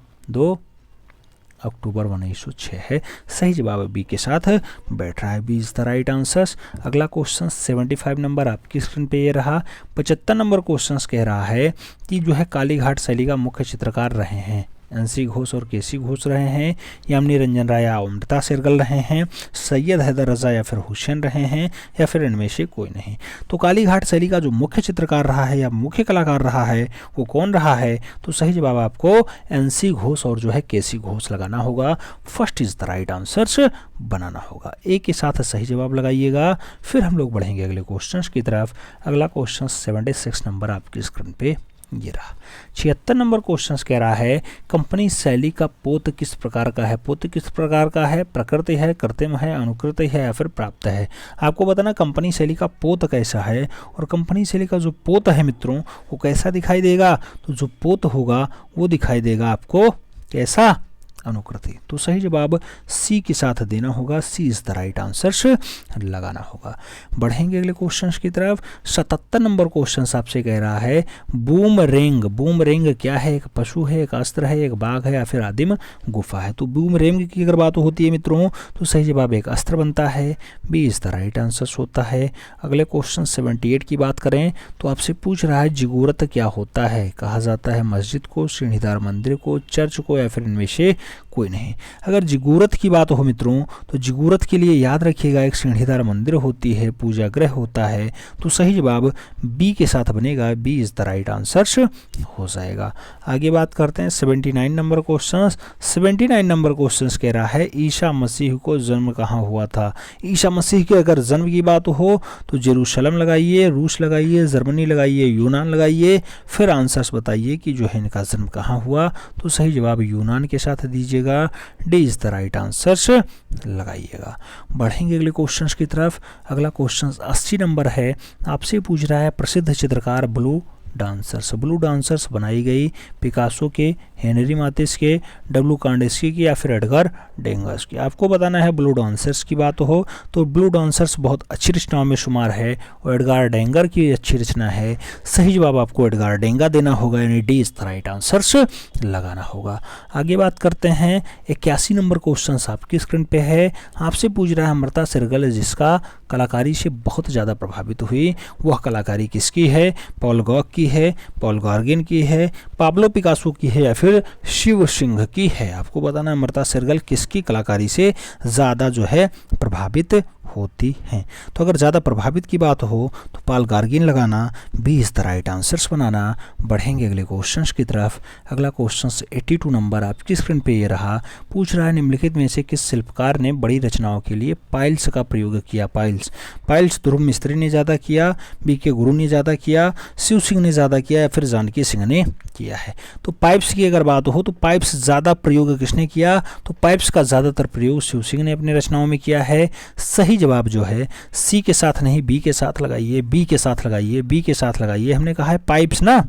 1906 है। सही जवाब बी के साथ बैठ रहा है। B is the right answer. अगला क्वेश्चन 75 नंबर आपकी स्क्रीन पे ये रहा। 75 नंबर क्वेश्चन कह रहा है कि जो है कालीघाट शैली का मुख्य चित्रकार रहे हैं एनसी घोष और केसी घोष रहे हैं, यामिनी रंजन राय या अमृता शेरगिल रहे हैं, सैयद हैदर रजा या फिर हुसैन रहे हैं या फिर इनमें से कोई नहीं। तो कालीघाट शैली का जो मुख्य चित्रकार रहा है या मुख्य कलाकार रहा है वो कौन रहा है। तो सही जवाब आपको एनसी घोष और जो है केसी घोष लगाना होगा। First is the right answer बनाना होगा। ए के साथ सही जवाब लगाइएगा। फिर हम लोग बढ़ेंगे अगले क्वेश्चन की तरफ। अगला क्वेश्चन 76 नंबर आपकी स्क्रीन पे ये रहा। 76 नंबर क्वेश्चन कह रहा है कंपनी शैली का पोत किस प्रकार का है। पोत किस प्रकार का है, प्रकृति है, कृत्रिम है, अनुकृत है या फिर प्राप्त है। आपको बताना कंपनी शैली का पोत कैसा है और कंपनी शैली का जो पोत है मित्रों वो कैसा दिखाई देगा। तो जो पोत होगा वो दिखाई देगा आपको कैसा, अनुकृति। तो सही जवाब सी के साथ देना होगा। सी इज द राइट आंसर लगाना होगा। बढ़ेंगे अगले क्वेश्चन की तरफ। 77 नंबर क्वेश्चन आपसे कह रहा है बूमरेंग। बूमरेंग क्या है, एक पशु है, एक अस्त्र है, एक बाघ है या फिर आदिम गुफा है। तो बूमरेंग की अगर बात होती है मित्रों तो सही जवाब एक अस्त्र बनता है। B is the right answer होता है। अगले क्वेश्चन 78 की बात करें तो आपसे पूछ रहा है जिगूरत क्या होता है। कहा जाता है मस्जिद को, सीढ़ीदार मंदिर को, चर्च को या फिर इनमें से कोई नहीं। अगर जिगूरत की बात हो मित्रों तो जिगूरत के लिए याद रखिएगा एक सीढ़ीदार मंदिर होती है, पूजा गृह होता है। तो सही जवाब बी के साथ बनेगा। B is the right answer हो जाएगा। आगे बात करते हैं 79 नंबर क्वेश्चन। 79 नंबर क्वेश्चन कह रहा है ईसा मसीह को जन्म कहाँ हुआ था। ईसा मसीह के अगर जन्म की बात हो तो जेरूशलम लगाइए, रूस लगाइए, जर्मनी लगाइए, यूनान लगाइए। फिर आंसर्स बताइए कि जो है इनका जन्म कहाँ हुआ। तो सही जवाब यूनान के साथ दीजिएगा। D is the right answer लगाइएगा। बढ़ेंगे अगले क्वेश्चन की तरफ। अगला क्वेश्चन 80 नंबर है। आपसे पूछ रहा है प्रसिद्ध चित्रकार ब्लू डांसर्स बनाई गई पिकासो के, हेनरी मातिस के, डब्लू कांडेस्की की या फिर एडगर डेंगर्स की। आपको बताना है ब्लू डांसर्स की बात हो तो ब्लू डांसर्स बहुत अच्छी रचनाओं में शुमार है और एडगर डेंगर की अच्छी रचना है। सही जवाब आपको एडगर डेंगा देना होगा, यानी D is the right answer लगाना होगा। आगे बात करते हैं 81 नंबर क्वेश्चन आपकी स्क्रीन पे है। आपसे पूछ रहा है अमृता शेरगिल जिसका कलाकारी से बहुत ज़्यादा प्रभावित हुई, वह कलाकारी किसकी है। पॉल गॉग की है, पॉल गॉर्गिन की है, पाब्लो पिकासो की है या फिर शिव सिंह की है। आपको बताना है अमृता शेरगिल किसकी कलाकारी से ज़्यादा जो है प्रभावित होती हैं। तो अगर ज़्यादा प्रभावित की बात हो तो पॉल गॉर्गिन लगाना। B is the right answers बनाना। बढ़ेंगे अगले क्वेश्चन की तरफ। अगला क्वेश्चन 82 नंबर आपकी स्क्रीन पे ये रहा। पूछ रहा है निम्नलिखित में से किस शिल्पकार ने बड़ी रचनाओं के लिए पाइल्स का प्रयोग किया। पाइल्स ध्रुव मिस्त्री ने ज़्यादा किया, बी के गुरु ने ज़्यादा किया, शिव सिंह ने ज़्यादा किया या फिर जानकी सिंह ने किया है। तो पाइप्स की अगर बात हो तो पाइप्स ज़्यादा प्रयोग किसने किया। तो पाइप्स का ज़्यादातर प्रयोग शिव सिंह ने अपनी रचनाओं में किया है। सही जवाब जो है सी के साथ नहीं बी के साथ लगाइए, बी के साथ लगाइए, बी के साथ लगाइए। हमने कहा है पाइप्स ना,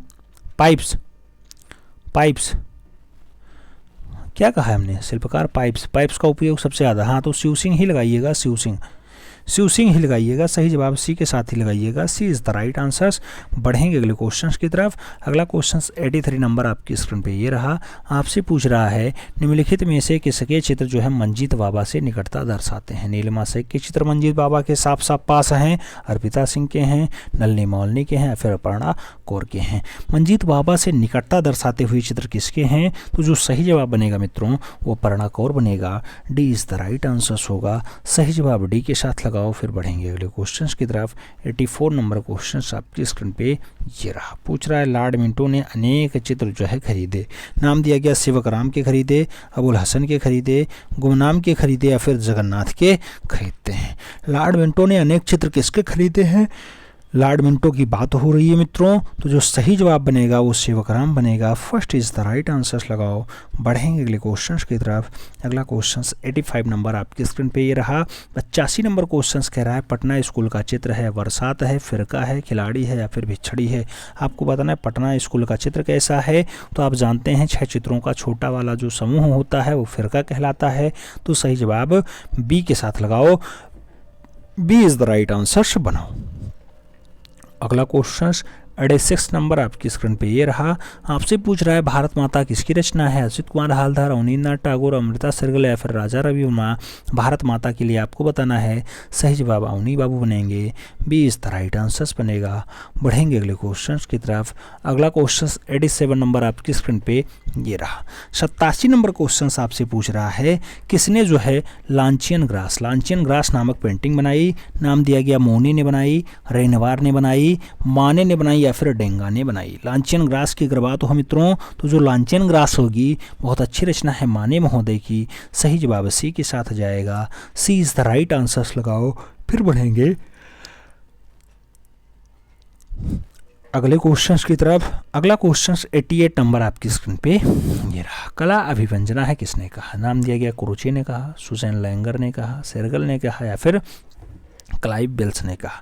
पाइप्स क्या कहा है हमने, शिल्पकार पाइप्स का उपयोग सबसे ज़्यादा। हाँ तो शिव सिंह ही लगाइएगा, शिव सिंह ही लगाइएगा। सही जवाब सी के साथ ही लगाइएगा। सी इज द राइट आंसर्स। बढ़ेंगे अगले क्वेश्चन की तरफ। अगला क्वेश्चन 83 नंबर आपकी स्क्रीन पे ये रहा। आपसे पूछ रहा है निम्नलिखित में से किसके चित्र जो है मंजीत बाबा से निकटता दर्शाते हैं। नीलिमा शेख के चित्र मंजीत बाबा के साफ साफ पास हैं, अर्पिता सिंह के हैं, नलिनी मौलनी के हैं या फिर अपर्णा कौर के हैं। मंजीत बाबा से निकटता दर्शाते हुए चित्र किसके हैं। तो जो सही जवाब बनेगा मित्रों वो अपर्णा कौर बनेगा। D is the right answers होगा। सही जवाब डी के साथ लगाओ, फिर बढ़ेंगे अगले क्वेश्चंस की तरफ। 84 नंबर क्वेश्चन आपकी स्क्रीन पे ये रहा। पूछ रहा है लॉर्ड मिंटो ने अनेक चित्र जो है खरीदे। नाम दिया गया सेवकराम के खरीदे, अबुल हसन के खरीदे, गुमनाम के खरीदे या फिर जगन्नाथ के खरीदते हैं। लॉर्ड मिंटो ने अनेक चित्र किसके खरीदे हैं? लॉर्ड मिंटो की बात हो रही है मित्रों, तो जो सही जवाब बनेगा वो सेवकराम बनेगा। First is the right answer लगाओ, बढ़ेंगे अगले क्वेश्चन की तरफ। अगला क्वेश्चन 85 नंबर आपकी स्क्रीन पे ये रहा। 85 नंबर क्वेश्चन कह रहा है पटना स्कूल का चित्र है, बरसात है, फिरका है, खिलाड़ी है या फिर भिछड़ी है। आपको बताना है पटना स्कूल का चित्र कैसा है। तो आप जानते हैं 6 चित्रों का छोटा वाला जो समूह होता है वो फिरका कहलाता है। तो सही जवाब बी के साथ लगाओ, B is the right answer बनाओ। अगला क्वेश्चन 86 नंबर आपकी स्क्रीन पे ये रहा। आपसे पूछ रहा है भारत माता किसकी रचना है? अच्युत कुमार हालदार, अवनींद्रनाथ टैगोर, अमृता शेरगिल या फिर राजा रवि वर्मा। भारत माता के लिए आपको बताना है, सही जवाब अवनी बाबू बनेंगे, B is the right answer बनेगा। बढ़ेंगे अगले क्वेश्चन की तरफ। अगला क्वेश्चन 87 नंबर आपकी स्क्रीन पे ये रहा। 87 नंबर क्वेश्चन आपसे पूछ रहा है किसने जो है लांचियन ग्रास नामक पेंटिंग बनाई? नाम दिया गया मोनी ने बनाई, रेनवार ने बनाई, माने ने बनाई या फिर डेंगा ने बनाई। लांचियन ग्रास की अगर बात हो मित्रों, तो जो लांचियन ग्रास होगी बहुत अच्छी रचना है माने महोदय की। सही जवाब सी के साथ जाएगा, सी इज द राइट आंसर लगाओ। फिर बढ़ेंगे अगले क्वेश्चन की तरफ। अगला क्वेश्चन 88 नंबर आपकी स्क्रीन पे ये रहा। कला अभिव्यंजना है किसने कहा? नाम दिया गया क्रोचे ने कहा, सुजैन लैंगर ने कहा, शेरगिल ने कहा या फिर क्लाइव बेल्स ने कहा।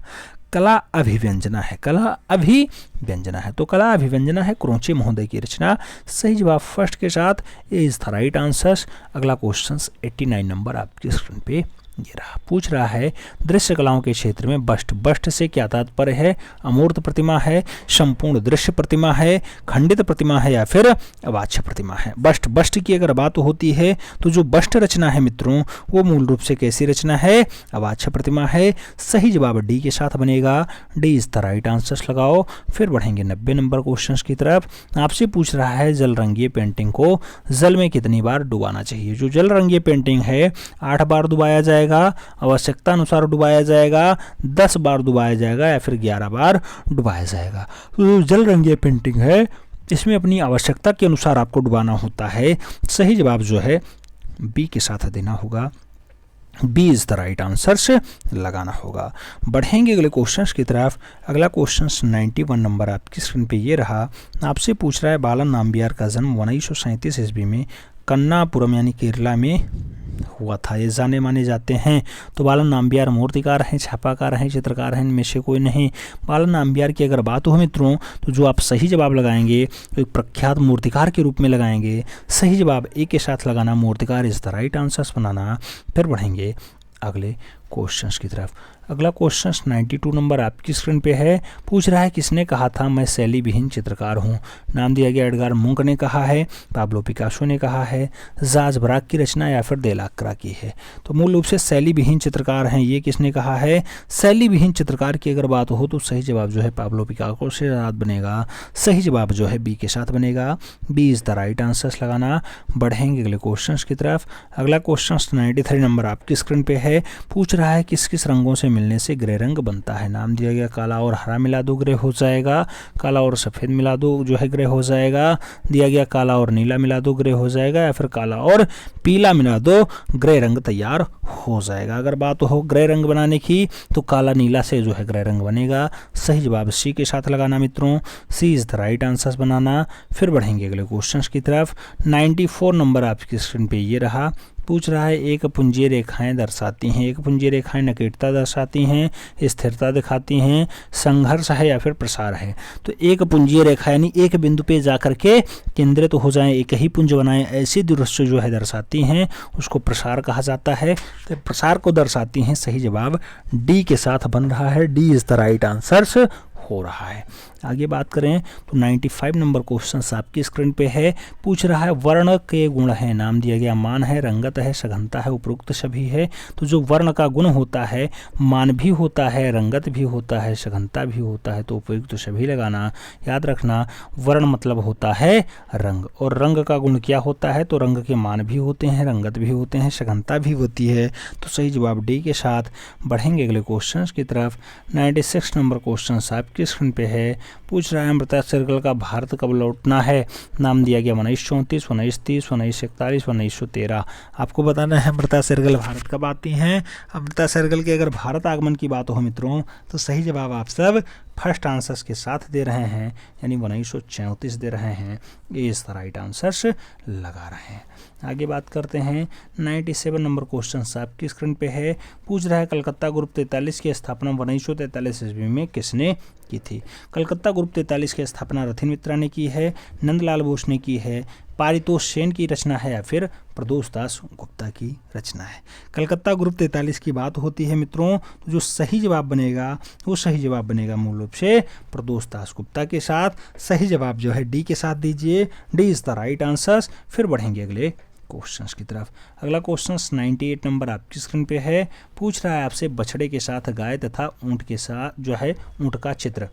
कला अभिव्यंजना है, कला अभिव्यंजना है, तो कला अभिव्यंजना है क्रोचे महोदय की रचना। सही जवाब फर्स्ट के साथ ए इज द राइट आंसर। अगला क्वेश्चन 89 नंबर आपकी स्क्रीन पे ये रहा। पूछ रहा है दृश्य कलाओं के क्षेत्र में बस्ट से क्या तात्पर्य है? अमूर्त प्रतिमा है, संपूर्ण दृश्य प्रतिमा है, खंडित प्रतिमा है या फिर अवाच्य प्रतिमा है। बस्ट की अगर बात होती है तो जो बस्ट रचना है मित्रों वो मूल रूप से कैसी रचना है? अवाच्य प्रतिमा है। सही जवाब डी के साथ बनेगा, D is the right answer लगाओ। फिर बढ़ेंगे 90 नंबर क्वेश्चन की तरफ। आपसे पूछ रहा है जल रंगीय पेंटिंग को जल में कितनी बार डुबाना चाहिए? जो जल रंगीय पेंटिंग है 8 बार डुबाया जाएगा, आवश्यकता अनुसार डुबाया जाएगा, 10 बार डुबाया जाएगा या फिर 11 बार डुबाया जाएगा। तो जल रंगीय पेंटिंग है इसमें अपनी आवश्यकता के अनुसार आपको डुबाना होता है। सही जवाब जो है बी के साथ देना होगा, B is the right answer से लगाना होगा। बढ़ेंगे अगले क्वेश्चन की तरफ। अगला क्वेश्चन 91 नंबर आपकी स्क्रीन पे ये रहा। आपसे पूछ रहा है बालन नाम्बियार का जन्म 1937 ईस्वी में कन्नापुरम यानी केरला में हुआ था। ये जाने माने जाते हैं। तो बालन नाम्बियार मूर्तिकार हैं, छापाकार हैं, चित्रकार हैं, इनमें से कोई नहीं। बालन नाम्बियार की अगर बात हो मित्रों तो जो आप सही जवाब लगाएंगे तो एक प्रख्यात मूर्तिकार के रूप में लगाएंगे। सही जवाब ए के साथ लगाना, मूर्तिकार इज द राइट आंसर बनाना। फिर बढ़ेंगे अगले क्वेश्चंस की तरफ। अगला क्वेश्चन 92 नंबर आपकी स्क्रीन पे है। पूछ रहा है किसने कहा था मैं शैली विहीन चित्रकार हूँ? नाम दिया गया एडगार मुंक ने कहा है, पाब्लो पिकासो ने कहा है, जाज बराक की रचना या फिर देलाक्रा की है। तो मूल रूप से शैली विहीन चित्रकार हैं, ये किसने कहा है? शैली विहीन चित्रकार की अगर बात हो तो सही जवाब जो है पाब्लो पिकासो से याद बनेगा। सही जवाब जो है बी के साथ बनेगा, B is the right answer लगाना। बढ़ेंगे अगले क्वेश्चन की तरफ। अगला क्वेश्चन 93 नंबर आपकी स्क्रीन पे है। पूछ रहा है किस किस रंगों से मिलने से ग्रे रंग बनता है? नाम दिया गया काला और हरा मिला दो ग्रे हो जाएगा, काला और सफ़ेद मिला दो जो है ग्रे हो जाएगा, दिया गया काला और नीला मिला दो ग्रे हो जाएगा या फिर काला और पीला मिला दो ग्रे रंग तैयार हो जाएगा। अगर बात हो ग्रे रंग बनाने की तो काला नीला से जो है ग्रे रंग बनेगा। सही जवाब सी के साथ लगाना मित्रों, सी इज द राइट आंसर बनाना। फिर बढ़ेंगे अगले क्वेश्चन की तरफ। 94 नंबर आपकी स्क्रीन पे ये रहा। पूछ रहा है एक पुंजीय रेखाएं दर्शाती हैं, एक पुंजीय रेखाएं नकेटता दर्शाती हैं, स्थिरता दिखाती हैं, संघर्ष है या फिर प्रसार है। तो एक पुंजीय रेखा यानी एक बिंदु पे जाकर के केंद्रित हो जाएं, एक ही पुंज बनाएं, ऐसी दृश्य जो है दर्शाती हैं उसको प्रसार कहा जाता है। तो प्रसार को दर्शाती हैं। सही जवाब डी के साथ बन रहा है, D is the right answer हो रहा है। आगे बात करें तो 95 नंबर क्वेश्चन आपकी स्क्रीन पे है। पूछ रहा है वर्ण के गुण है, नाम दिया गया मान है, रंगत है, सघनता है, उपरोक्त सभी है। तो जो वर्ण का गुण होता है, मान भी होता है, रंगत भी होता है, सघनता भी होता है, तो उपयुक्त सभी लगाना। याद रखना वर्ण मतलब होता है रंग, और रंग का गुण क्या होता है, तो रंग के मान भी होते हैं, रंगत भी होते हैं, सघनता भी होती है। तो सही जवाब डी के साथ बढ़ेंगे अगले क्वेश्चन की तरफ। 96 नंबर क्वेश्चन आपकी स्क्रीन पे है। पूछ रहा है अमृता सर्कल का भारत कब लौटना है, नाम दिया गया 1934, 1930, 1941, 1913। आपको बताना है अमृता सर्कल भारत कब आती हैं। अमृता सर्कल के अगर भारत आगमन की बात हो मित्रों, तो सही जवाब आप सब फर्स्ट आंसर्स के साथ दे रहे हैं, यानी 1934 दे रहे हैं। ये इस तरह राइट आंसर्स लगा रहे हैं। आगे बात करते हैं 97 नंबर क्वेश्चन आपकी स्क्रीन पे है। पूछ रहा है कलकत्ता ग्रुप 43 की स्थापना 1943 ईस्वी में किसने की थी। कलकत्ता ग्रुप 43 की स्थापना रथिन मित्रा ने की है, नंदलाल बोस ने की है, पारितोष सेन की रचना है, या फिर प्रदोष दास गुप्ता की रचना है। कलकत्ता ग्रुप 43 की बात होती है मित्रों, तो जो सही जवाब बनेगा वो सही जवाब बनेगा मूल रूप से प्रदोष दास गुप्ता के साथ। सही जवाब जो है डी के साथ दीजिए, D is the right answer. फिर बढ़ेंगे अगले क्वेश्चंस की तरफ। अगला क्वेश्चन 98 नंबर आपकी स्क्रीन पे है। पूछ रहा है आपसे बछड़े के साथ गाय तथा ऊंट के साथ जो है ऊंट का चित्र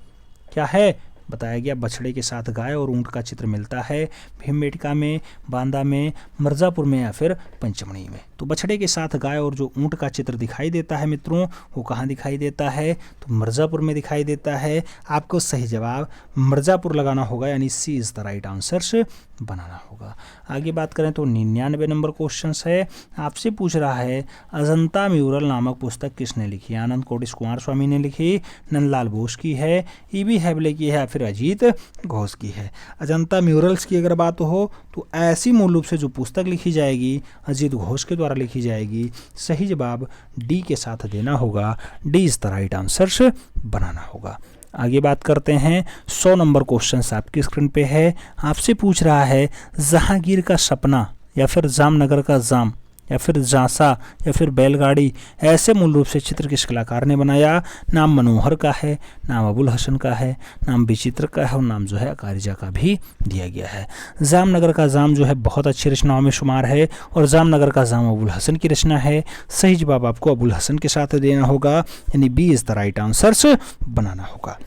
क्या है। बताया गया बछड़े के साथ गाय और ऊंट का चित्र मिलता है भीमबेटका में, बांदा में, मिर्ज़ापुर में, या फिर पंचमढ़ी में। तो बछड़े के साथ गाय और जो ऊंट का चित्र दिखाई देता है मित्रों, वो कहाँ दिखाई देता है, तो मिर्ज़ापुर में दिखाई देता है। आपको सही जवाब मिर्ज़ापुर लगाना होगा, यानी सी इज द राइट आंसर बनाना होगा। आगे बात करें तो 99 नंबर क्वेश्चन है। आपसे पूछ रहा है अजंता म्यूरल नामक पुस्तक किसने लिखी। आनंद कोटिस कुमार स्वामी ने लिखी, नंदलाल बोस की है, ई.बी. हैबले की है, फिर अजीत घोष की है। अजंता म्यूरल्स की अगर बात हो तो ऐसी मूल रूप से जो पुस्तक लिखी जाएगी अजीत घोष के द्वारा लिखी जाएगी। सही जवाब डी के साथ देना होगा, D is the right answer बनाना होगा। आगे बात करते हैं 100 नंबर क्वेश्चन आपकी स्क्रीन पे है। आपसे पूछ रहा है जहांगीर का सपना, या फिर जामनगर का जाम, या फिर झांसा, या फिर बैलगाड़ी, ऐसे मूल रूप से चित्र किस कलाकार ने बनाया। नाम मनोहर का है, नाम अबुल हसन का है, नाम विचित्र का है, और नाम जो है अकारिजा का भी दिया गया है। जामनगर का जाम जो है बहुत अच्छी रचनाओं में शुमार है, और जामनगर का जाम अबुल हसन की रचना है। सही जवाब आपको अबुल हसन के साथ देना होगा, यानी B is the right answer बनाना होगा।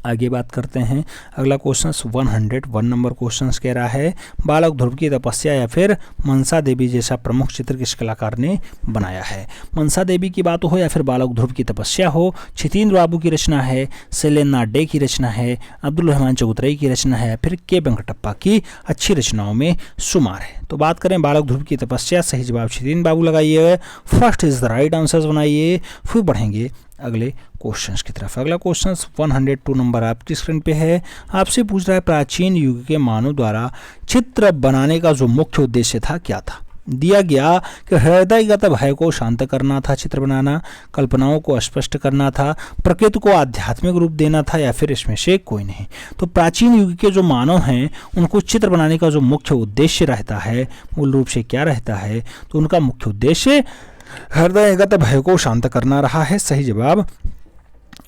आगे बात करते हैं अगला क्वेश्चन 101 नंबर क्वेश्चन कह रहा है बालक ध्रुव की तपस्या या फिर मनसा देवी जैसा प्रमुख चित्र किस कलाकार ने बनाया है। मनसा देवी की बात हो या फिर बालक ध्रुव की तपस्या हो, छितेंद्र बाबू की रचना है, शैलेन्द्र डे की रचना है, अब्दुल रहमान चौधरी की रचना है, फिर के वेंकटप्पा की अच्छी रचनाओं में शुमार है। तो बात करें बालक ध्रुव की तपस्या, सही जवाब छितेंद्र बाबू लगाइए, first is the right answer बनाइए। फिर बढ़ेंगे अगले क्वेश्चंस की तरफ। अगला क्वेश्चन 102 नंबर आपकी स्क्रीन पे है। आपसे पूछ रहा है प्राचीन युग के मानव द्वारा चित्र बनाने का जो मुख्य उद्देश्य था क्या था। दिया गया कि हृदयगत भय को शांत करना था चित्र बनाना, कल्पनाओं को स्पष्ट करना था, प्रकृति को आध्यात्मिक रूप देना था, या फिर इसमें से कोई नहीं। तो प्राचीन युग के जो मानव हैं उनको चित्र बनाने का जो मुख्य उद्देश्य रहता है मूल रूप से क्या रहता है, तो उनका मुख्य उद्देश्य हृदयगत भय को शांत करना रहा है। सही जवाब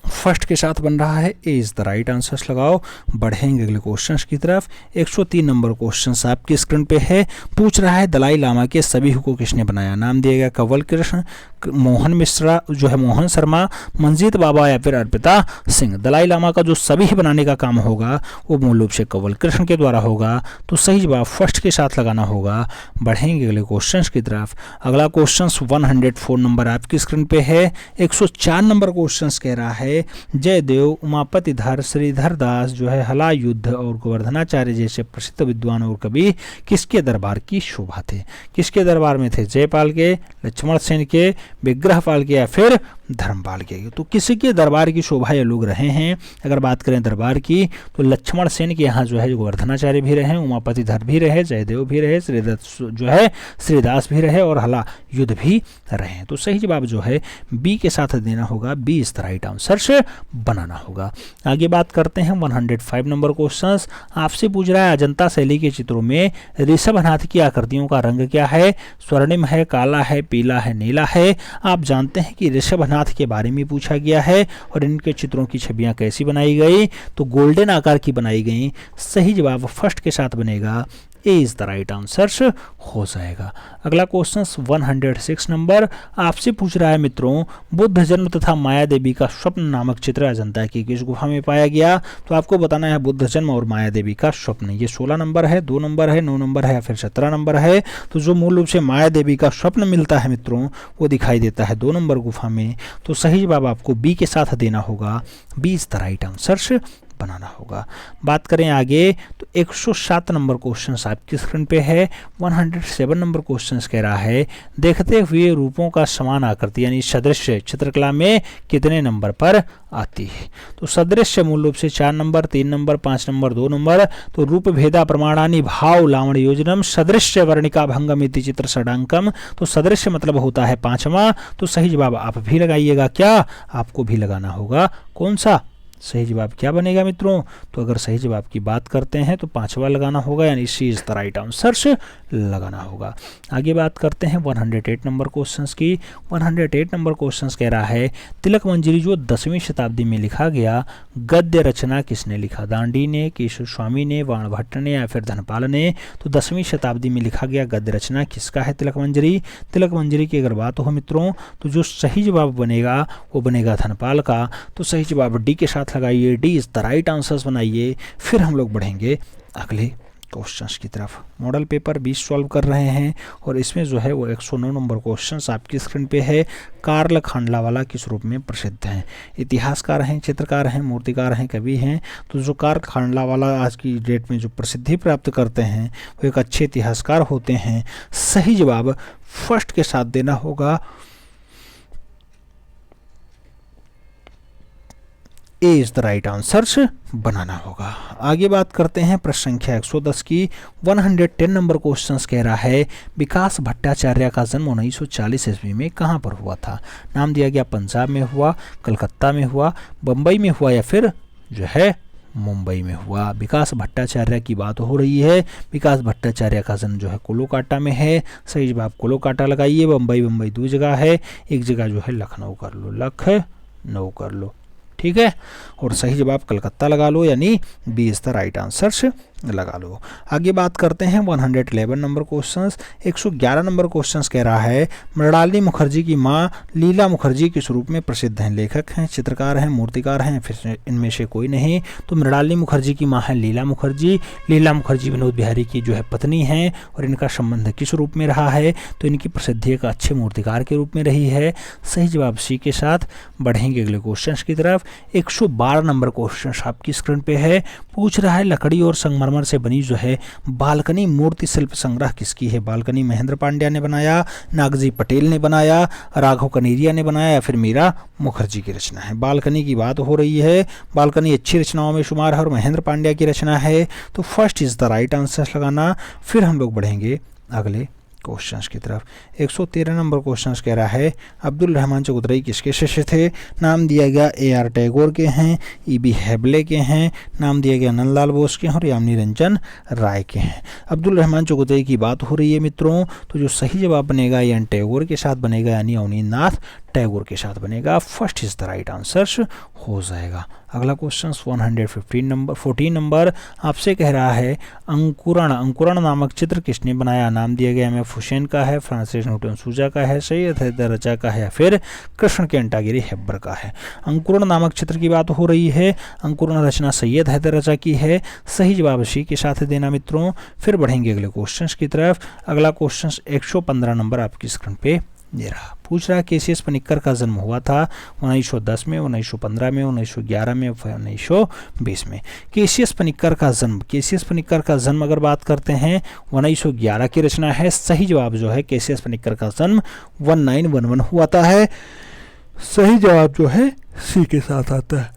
फर्स्ट के साथ बन रहा है, ए इज द राइट आंसर लगाओ। बढ़ेंगे अगले क्वेश्चंस की तरफ। 103 नंबर क्वेश्चन आपकी स्क्रीन पे है। पूछ रहा है दलाई लामा के सभी हुक्म किसने बनाया। नाम दिया गया कंवल कृष्ण, मोहन मिश्रा जो है मोहन शर्मा, मंजीत बाबा, या फिर अर्पिता सिंह। दलाई लामा का जो सभी बनाने का काम होगा वो मूल रूप से कंवल कृष्ण के द्वारा होगा। तो सही जवाब फर्स्ट के साथ लगाना होगा। बढ़ेंगे अगले क्वेश्चन की तरफ। अगला क्वेश्चन 104 नंबर आपकी स्क्रीन पे है। 104 नंबर क्वेश्चन कह रहा है जयदेव, उमापतिधर, श्रीधर दास जो है हलायुद्ध और गोवर्धनाचार्य जैसे प्रसिद्ध विद्वान और कवि किसके दरबार की शोभा थे। किसके दरबार में थे। जयपाल के, लक्ष्मण सेन के, विग्रहपाल के, या फिर धर्मपाल के। तो किसी के दरबार की शोभा ये लोग रहे हैं। अगर बात करें दरबार की तो लक्ष्मण सेन के यहाँ जो है गोवर्धनाचार्य भी रहे, उमापतिधर भी रहे, जयदेव भी रहे, जो है श्रीदास भी रहे, और हला युद्ध भी रहे। तो सही जवाब जो है बी के साथ देना होगा, B is the right answer search बनाना होगा। आगे बात करते हैं 105 नंबर क्वेश्चन। आपसे पूछ रहा है अजंता शैली के चित्रों में ऋषभ हाथ की आकृतियों का रंग क्या है? स्वर्णिम है, काला है, पीला है, नीला है। आप जानते हैं कि ऋषभनाथ के बारे में पूछा गया है और इनके चित्रों की छवियां कैसी बनाई गई? तो गोल्डन आकार की बनाई गई। सही जवाब फर्स्ट के साथ बनेगा, ए इज द राइट आंसर हो जाएगा। अगला क्वेश्चन 106 नंबर आपसे पूछ रहा है मित्रों, बुद्ध जन्म तथा माया देवी का स्वप्न नामक चित्र अजंता की किस गुफा में पाया गया? तो आपको बताना है बुद्ध जन्म और माया देवी का स्वप्न। ये 16 नंबर है, 2 नंबर है, 9 नंबर है या फिर 17 नंबर है। तो जो मूल रूप से माया देवी का स्वप्न मिलता है मित्रों, वो दिखाई देता है 2 नंबर गुफा में। तो सही जवाब आपको बी के साथ देना होगा, B is the right answer बनाना होगा। बात करें आगे तो 107 नंबर क्वेश्चन आपकी स्क्रीन पे है। 107 नंबर क्वेश्चन कह रहा है देखते हुए रूपों का समान आकृति यानी सदृश्य चित्रकला में कितने नंबर पर आती है? तो सदृश्य मूल रूप से 4 नंबर, 3 नंबर, 5 नंबर, 2 नंबर। तो रूप भेदा प्रमाणानि भाव लावण योजनम सदृश्य वर्णिका भंगमिति चित्र षडांकम। तो सदृश्य मतलब होता है 5वां। तो सही जवाब आप भी लगाइएगा, क्या आपको भी लगाना होगा, कौन सा? सही जवाब क्या बनेगा मित्रों? तो अगर सही जवाब की बात करते हैं तो 5वां लगाना होगा, यानी सी इज द राइट आंसर लगाना होगा। आगे बात करते हैं 108 नंबर क्वेश्चंस की। 108 नंबर क्वेश्चंस कह रहा है तिलक मंजरी जो 10वीं शताब्दी में लिखा गया गद्य रचना किसने लिखा? दांडी ने, केशव स्वामी ने, बाणभट्ट ने या फिर धनपाल ने? तो 10वीं शताब्दी में लिखा गया गद्य रचना किसका है? तिलक मंजरी। तिलक मंजरी की अगर बात हो मित्रों तो जो सही जवाब बनेगा वो बनेगा धनपाल का। तो सही जवाब डी के साथ लगाइए, D is the right answer बनाइए। फिर हम लोग बढ़ेंगे अगले क्वेश्चंस की तरफ। मॉडल पेपर 20 सॉल्व कर रहे हैं और इसमें जो है वो 109 नंबर क्वेश्चंस आपकी स्क्रीन पे है। कार्ल खांडलावाला किस रूप में प्रसिद्ध हैं? इतिहासकार हैं, चित्रकार हैं, मूर्तिकार हैं, कवि हैं। तो जो कार्ल खांडलावाला आज की डेट में जो प्रसिद्धि प्राप्त करते हैं वो एक अच्छे इतिहासकार होते हैं। सही जवाब फर्स्ट के साथ देना होगा, ए इज द राइट आंसर बनाना होगा। आगे बात करते हैं प्रश्न संख्या 110 की। 110 नंबर क्वेश्चन कह रहा है विकास भट्टाचार्य का जन्म 1940 ईस्वी में कहाँ पर हुआ था? नाम दिया गया पंजाब में हुआ, कलकत्ता में हुआ, बम्बई में हुआ या फिर जो है मुंबई में हुआ। विकास भट्टाचार्य की बात हो रही है। विकास भट्टाचार्य का जन्म जो है कोलोकाटा में है। सही जवाब कोलोकाटा लगाइए। बम्बई 2 जगह है, एक जगह जो है लखनऊ कर लो, लखनऊ कर लो, ठीक है। और सही जवाब कलकत्ता लगा लो, यानी B is the right answer लगा लो। आगे बात करते हैं 111 नंबर क्वेश्चंस। 111 नंबर क्वेश्चंस कह रहा है मृणालिनी मुखर्जी की मां लीला मुखर्जी किस रूप में प्रसिद्ध हैं? लेखक हैं, चित्रकार हैं, मूर्तिकार हैं, फिर इनमें से कोई नहीं। तो मृणालिनी मुखर्जी की मां है लीला मुखर्जी। लीला मुखर्जी विनोद बिहारी की जो है पत्नी हैं और इनका संबंध किस रूप में रहा है? तो इनकी प्रसिद्धि एक अच्छे मूर्तिकार के रूप में रही है। सही जवाब सी के साथ। बढ़ेंगे अगले क्वेश्चन की तरफ। 112 नंबर क्वेश्चन आपकी स्क्रीन पे है। पूछ रहा है लकड़ी और संगमरमर से बनी जो है बालकनी मूर्ति शिल्प संग्रह किसकी है? बालकनी महेंद्र पांड्या ने बनाया, नागजी पटेल ने बनाया, राघव कनेरिया ने बनाया या फिर मीरा मुखर्जी की रचना है? बालकनी की बात हो रही है। बालकनी अच्छी रचनाओं में शुमार है और महेंद्र पांड्या की रचना है। तो first is the right answer लगाना। फिर हम लोग बढ़ेंगे अगले क्वेश्चंस की तरफ। 113 नंबर क्वेश्चंस कह रहा है अब्दुल रहमान चौधरी किसके शिष्य थे? नाम दिया गया AR टैगोर के हैं, EB हेबले के हैं, नाम दिया गया नंदलाल बोस के हैं और यामिनी रंजन राय के हैं। अब्दुल रहमान चौधरी की बात हो रही है मित्रों, तो जो सही जवाब बनेगा एन टैगोर के साथ बनेगा, यानी अवनींद्रनाथ टैगोर के साथ बनेगा। First is the right answer हो जाएगा। अगला क्वेश्चन 14 नंबर आपसे कह रहा है अंकुरण नामक चित्र किसने बनाया? नाम दिया गया MF हुसैन का है, फ्रांसिस न्यूटन सूजा का है, सैयद हैदर रचा का है या फिर कृष्ण केंटागिरी हेब्बर का है? अंकुरण नामक चित्र की बात हो रही है। अंकुरण रचना सैयद हैदर रचा की है। सही जवाब सी के साथ देना मित्रों। फिर बढ़ेंगे अगले क्वेश्चन की तरफ। अगला क्वेश्चन 115 नंबर आपकी स्क्रीन पे ये रहा। पूछ रहा है केसीएस पनिक्कर का जन्म हुआ था 1910 में, 1915 में, 1911 में, 1920 में। केसीएस पनिक्कर का जन्म अगर बात करते हैं 1911 की रचना है। सही जवाब जो है केसीएस पनिक्कर का जन्म 1911 हुआ था है। सही जवाब जो है सी के साथ आता है।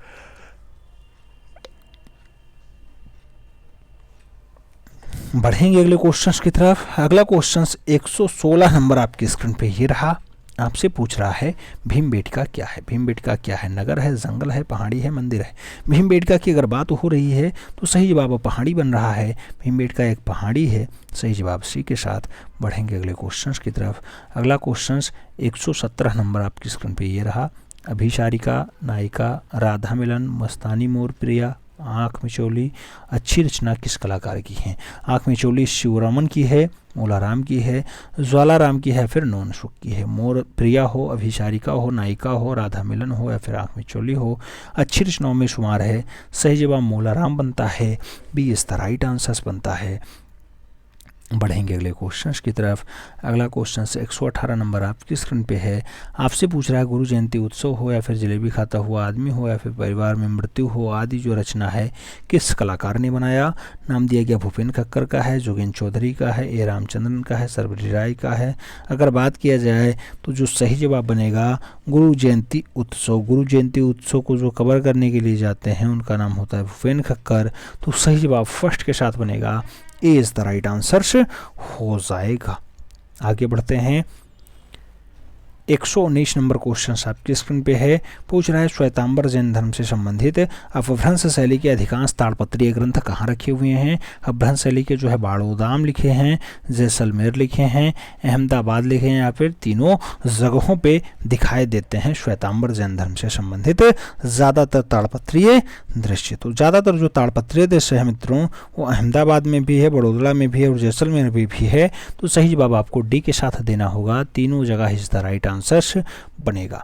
बढ़ेंगे अगले क्वेश्चंस की तरफ। अगला क्वेश्चन 116 नंबर आपकी स्क्रीन पे ये रहा। आपसे पूछ रहा है भीमबेटका क्या है। भीमबेटका क्या है? नगर है, जंगल है, पहाड़ी है, मंदिर है। भीमबेटका की अगर बात हो रही है तो सही जवाब पहाड़ी बन रहा है। भीमबेटका एक पहाड़ी है। सही जवाब सी के साथ बढ़ेंगे अगले क्वेश्चंस की तरफ। अगला क्वेश्चंस 117 नंबर आपकी स्क्रीन पे ये रहा। अभिसारिका, नायिका, राधा मिलन, मस्तानी मोर, प्रिया, आँख मिचौली, अच्छी रचना किस कलाकार की है? आँख मिचौली शिवरामन की है, मोलाराम की है, ज्वालाराम की है, फिर नौनसुख की है। मोर प्रिया हो, अभिसारिका हो, नायिका हो, राधा मिलन हो या फिर आँख मिचौली हो, अच्छी रचनाओं में शुमार है। सही जवाब मोलाराम बनता है। B is the right answer बनता है। बढ़ेंगे अगले क्वेश्चंस की तरफ। अगला क्वेश्चन 118 नंबर आपकी स्क्रीन पे है। आपसे पूछ रहा है गुरु जयंती उत्सव हो या फिर जलेबी खाता हुआ आदमी हो या फिर परिवार में मृत्यु हो आदि जो रचना है किस कलाकार ने बनाया? नाम दिया गया भूपेन खक्कर का है, जोगेंद्र चौधरी का है, ए रामचंद्रन का है, सर्वरी राय का है। अगर बात किया जाए तो जो सही जवाब बनेगा गुरु जयंती उत्सव। गुरु जयंती उत्सव को जो कवर करने के लिए जाते हैं उनका नाम होता है भूपेन खक्कर। तो सही जवाब फर्स्ट के साथ बनेगा, ए इज द राइट आंसर हो जाएगा। आगे बढ़ते हैं। 119 नंबर क्वेश्चन आपकी स्क्रीन पे है। पूछ रहा है श्वेतांबर जैन धर्म से संबंधित अपभ्रंश शैली के अधिकांश ताड़पत्रीय ग्रंथ कहाँ रखे हुए हैं? अपभ्रंश शैली के जो है बाड़ोदाम लिखे हैं, जैसलमेर लिखे हैं, अहमदाबाद लिखे हैं या फिर तीनों जगहों पे दिखाई देते हैं श्वेतांबर जैन धर्म से संबंधित ज़्यादातर ताड़पत्रीय दृश्य। तो ज़्यादातर जो ताड़पत्रीय दृश्य है मित्रों वो अहमदाबाद में भी है, बड़ोदरा में भी है और जैसलमेर में भी है। तो सही जवाब आपको डी के साथ देना होगा। तीनों जगह इज द राइट आंसर बनेगा।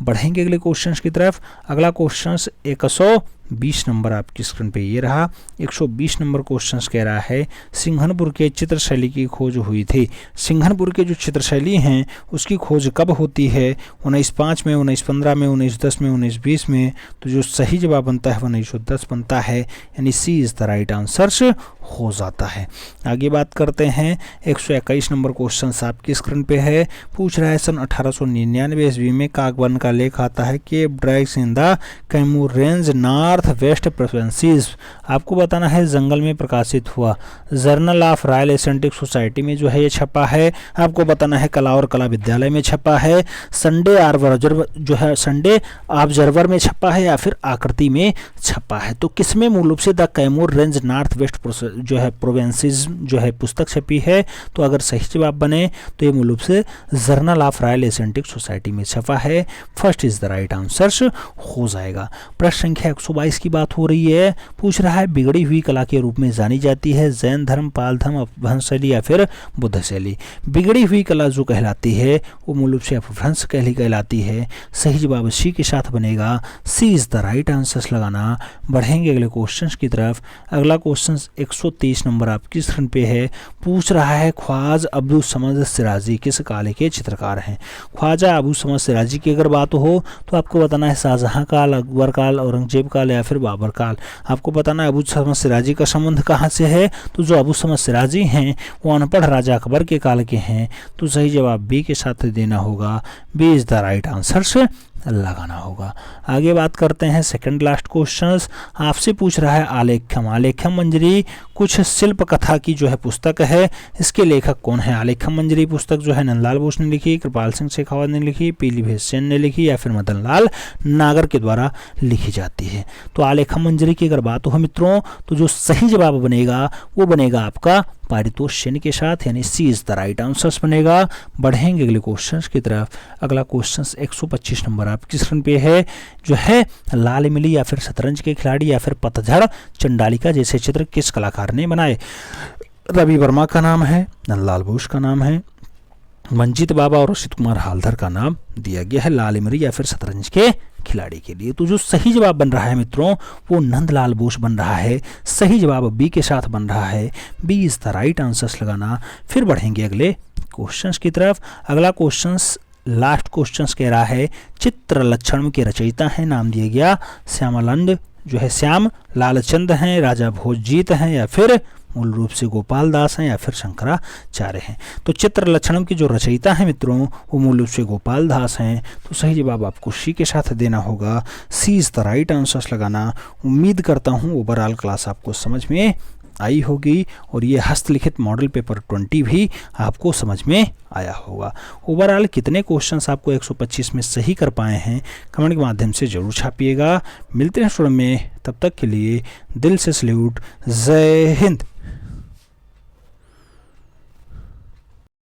बढ़ेंगे अगले क्वेश्चंस की तरफ। अगला क्वेश्चंस 120 नंबर आपकी स्क्रीन पे ये रहा। 120 नंबर क्वेश्चंस कह रहा है सिंघनपुर के चित्रशैली की खोज हुई थी। सिंघनपुर के जो चित्रशैली हैं उसकी खोज कब होती है? 1905 में, 1915 में, 1910 में, 1920 में। तो जो सही जवाब बनता है 1910 बनता है, यानी सी इज द राइट आंसर हो जाता है। आगे बात करते हैं। 121 नंबर क्वेश्चन आपकी स्क्रीन पे है। पूछ रहा है सन 1899 ईस्वी में काकवन का लेख आता है कि drags in the Kaimur range north west provinces. आपको बताना है जंगल में प्रकाशित हुआ। Journal of royal Asiatic society में जो है ये छपा है। आपको बताना है कला और कला विद्यालय में छपा है, संडे ऑब्जर्वर जो है संडे ऑब्जर्वर में छपा है या फिर आकृति में छपा है। तो किसमें मूल रूप से the Kaimur range north west जो है प्रोविंसेस जो है पुस्तक छपी है? तो अगर सही जवाब बने तो ये मूल रूप से journal of royal Asiatic society में छपा है। First is the right answer हो जाएगा। प्रश्न संख्या 122 की बात हो रही है। पूछ रहा है बिगड़ी हुई कला के रूप में जानी जाती है जैन धर्म, पाल धर्म, अपभ्रंश शैली या फिर बुद्ध शैली। बिगड़ी हुई कला जो कहलाती है वो मूल रूप से अपभ्रंश शैली कहलाती है। सही जवाब सी के साथ बनेगा। सी इज द राइट आंसर लगाना। बढ़ेंगे अगले क्वेश्चन की तरफ। अगला क्वेश्चन 123 नंबर आपकी स्क्रीन पे है। पूछ रहा है ख्वाजा अबू समद सिराजी किस काल के चित्रकार हैं? ख्वाजा अबू समद सिराजी की अगर बात हो तो आपको बताना है शाहजहां काल, अकबर काल, औरंगजेब काल या फिर बाबर काल। आपको बताना है अबू समद सिराजी का संबंध कहाँ से है? तो जो अबू समद सिराजी हैं वो अनपढ़ राजा अकबर के काल के हैं। तो सही जवाब बी के साथ देना होगा। B is the right answer लगाना होगा। आगे बात करते हैं सेकंड लास्ट क्वेश्चंस। आपसे पूछ रहा है आलेख्यम। आलेख्यम मंजरी कुछ शिल्प कथा की जो है पुस्तक है। इसके लेखक कौन है? आलेख्यम मंजरी पुस्तक जो है नंदलाल बोस ने लिखी, कृपाल सिंह शेखावत ने लिखी, पीलीभीत सेन ने लिखी या फिर मदन लाल नागर के द्वारा लिखी जाती है। तो आलेख्यम मंजरी की अगर बात हो मित्रों तो जो सही जवाब बनेगा वो बनेगा आपका पारितोष सेन के साथ, यानी सी इज द राइट आंसर बनेगा। बढ़ेंगे अगले क्वेश्चन की तरफ। अगला क्वेश्चन 125 नंबर आपकी स्क्रीन पे है। जो है लाल इमली या फिर शतरंज के खिलाड़ी या फिर पतझड़ चंडालिका जैसे चित्र किस कलाकार ने बनाए? रवि वर्मा का नाम है, नंदलाल बोस का नाम है, मंजीत बाबा और रशीद कुमार हालधर का नाम दिया गया है लाल इमली या फिर शतरंज के खिलाड़ी के लिए। तो जो सही जवाब बन रहा है मित्रों वो नंदलाल बोस बन रहा है। सही जवाब बी के साथ बन रहा है। B is the right answer लगाना। फिर बढ़ेंगे अगले क्वेश्चंस की तरफ। अगला क्वेश्चंस लास्ट क्वेश्चंस कह रहा है चित्र लक्षण के रचयिता हैं। नाम दिया गया श्यामानंद जो है श्याम लालचंद हैं, राजा भोजजीत हैं या फिर मूल रूप से गोपाल दास हैं या फिर शंकराचार्य हैं। तो चित्र लक्षणम की जो रचयिता हैं मित्रों वो मूल रूप से गोपाल दास हैं। तो सही जवाब आपको सी के साथ देना होगा। सी इज द राइट आंसर लगाना। उम्मीद करता हूँ ओवरऑल क्लास आपको समझ में आई होगी और ये हस्तलिखित मॉडल पेपर 20 भी आपको समझ में आया होगा। ओवरऑल कितने क्वेश्चंस आपको 125 में सही कर पाए हैं कमेंट के माध्यम से ज़रूर छापिएगा। मिलते हैं स्टूडेंट में, तब तक के लिए दिल से सल्यूट, जय हिंद।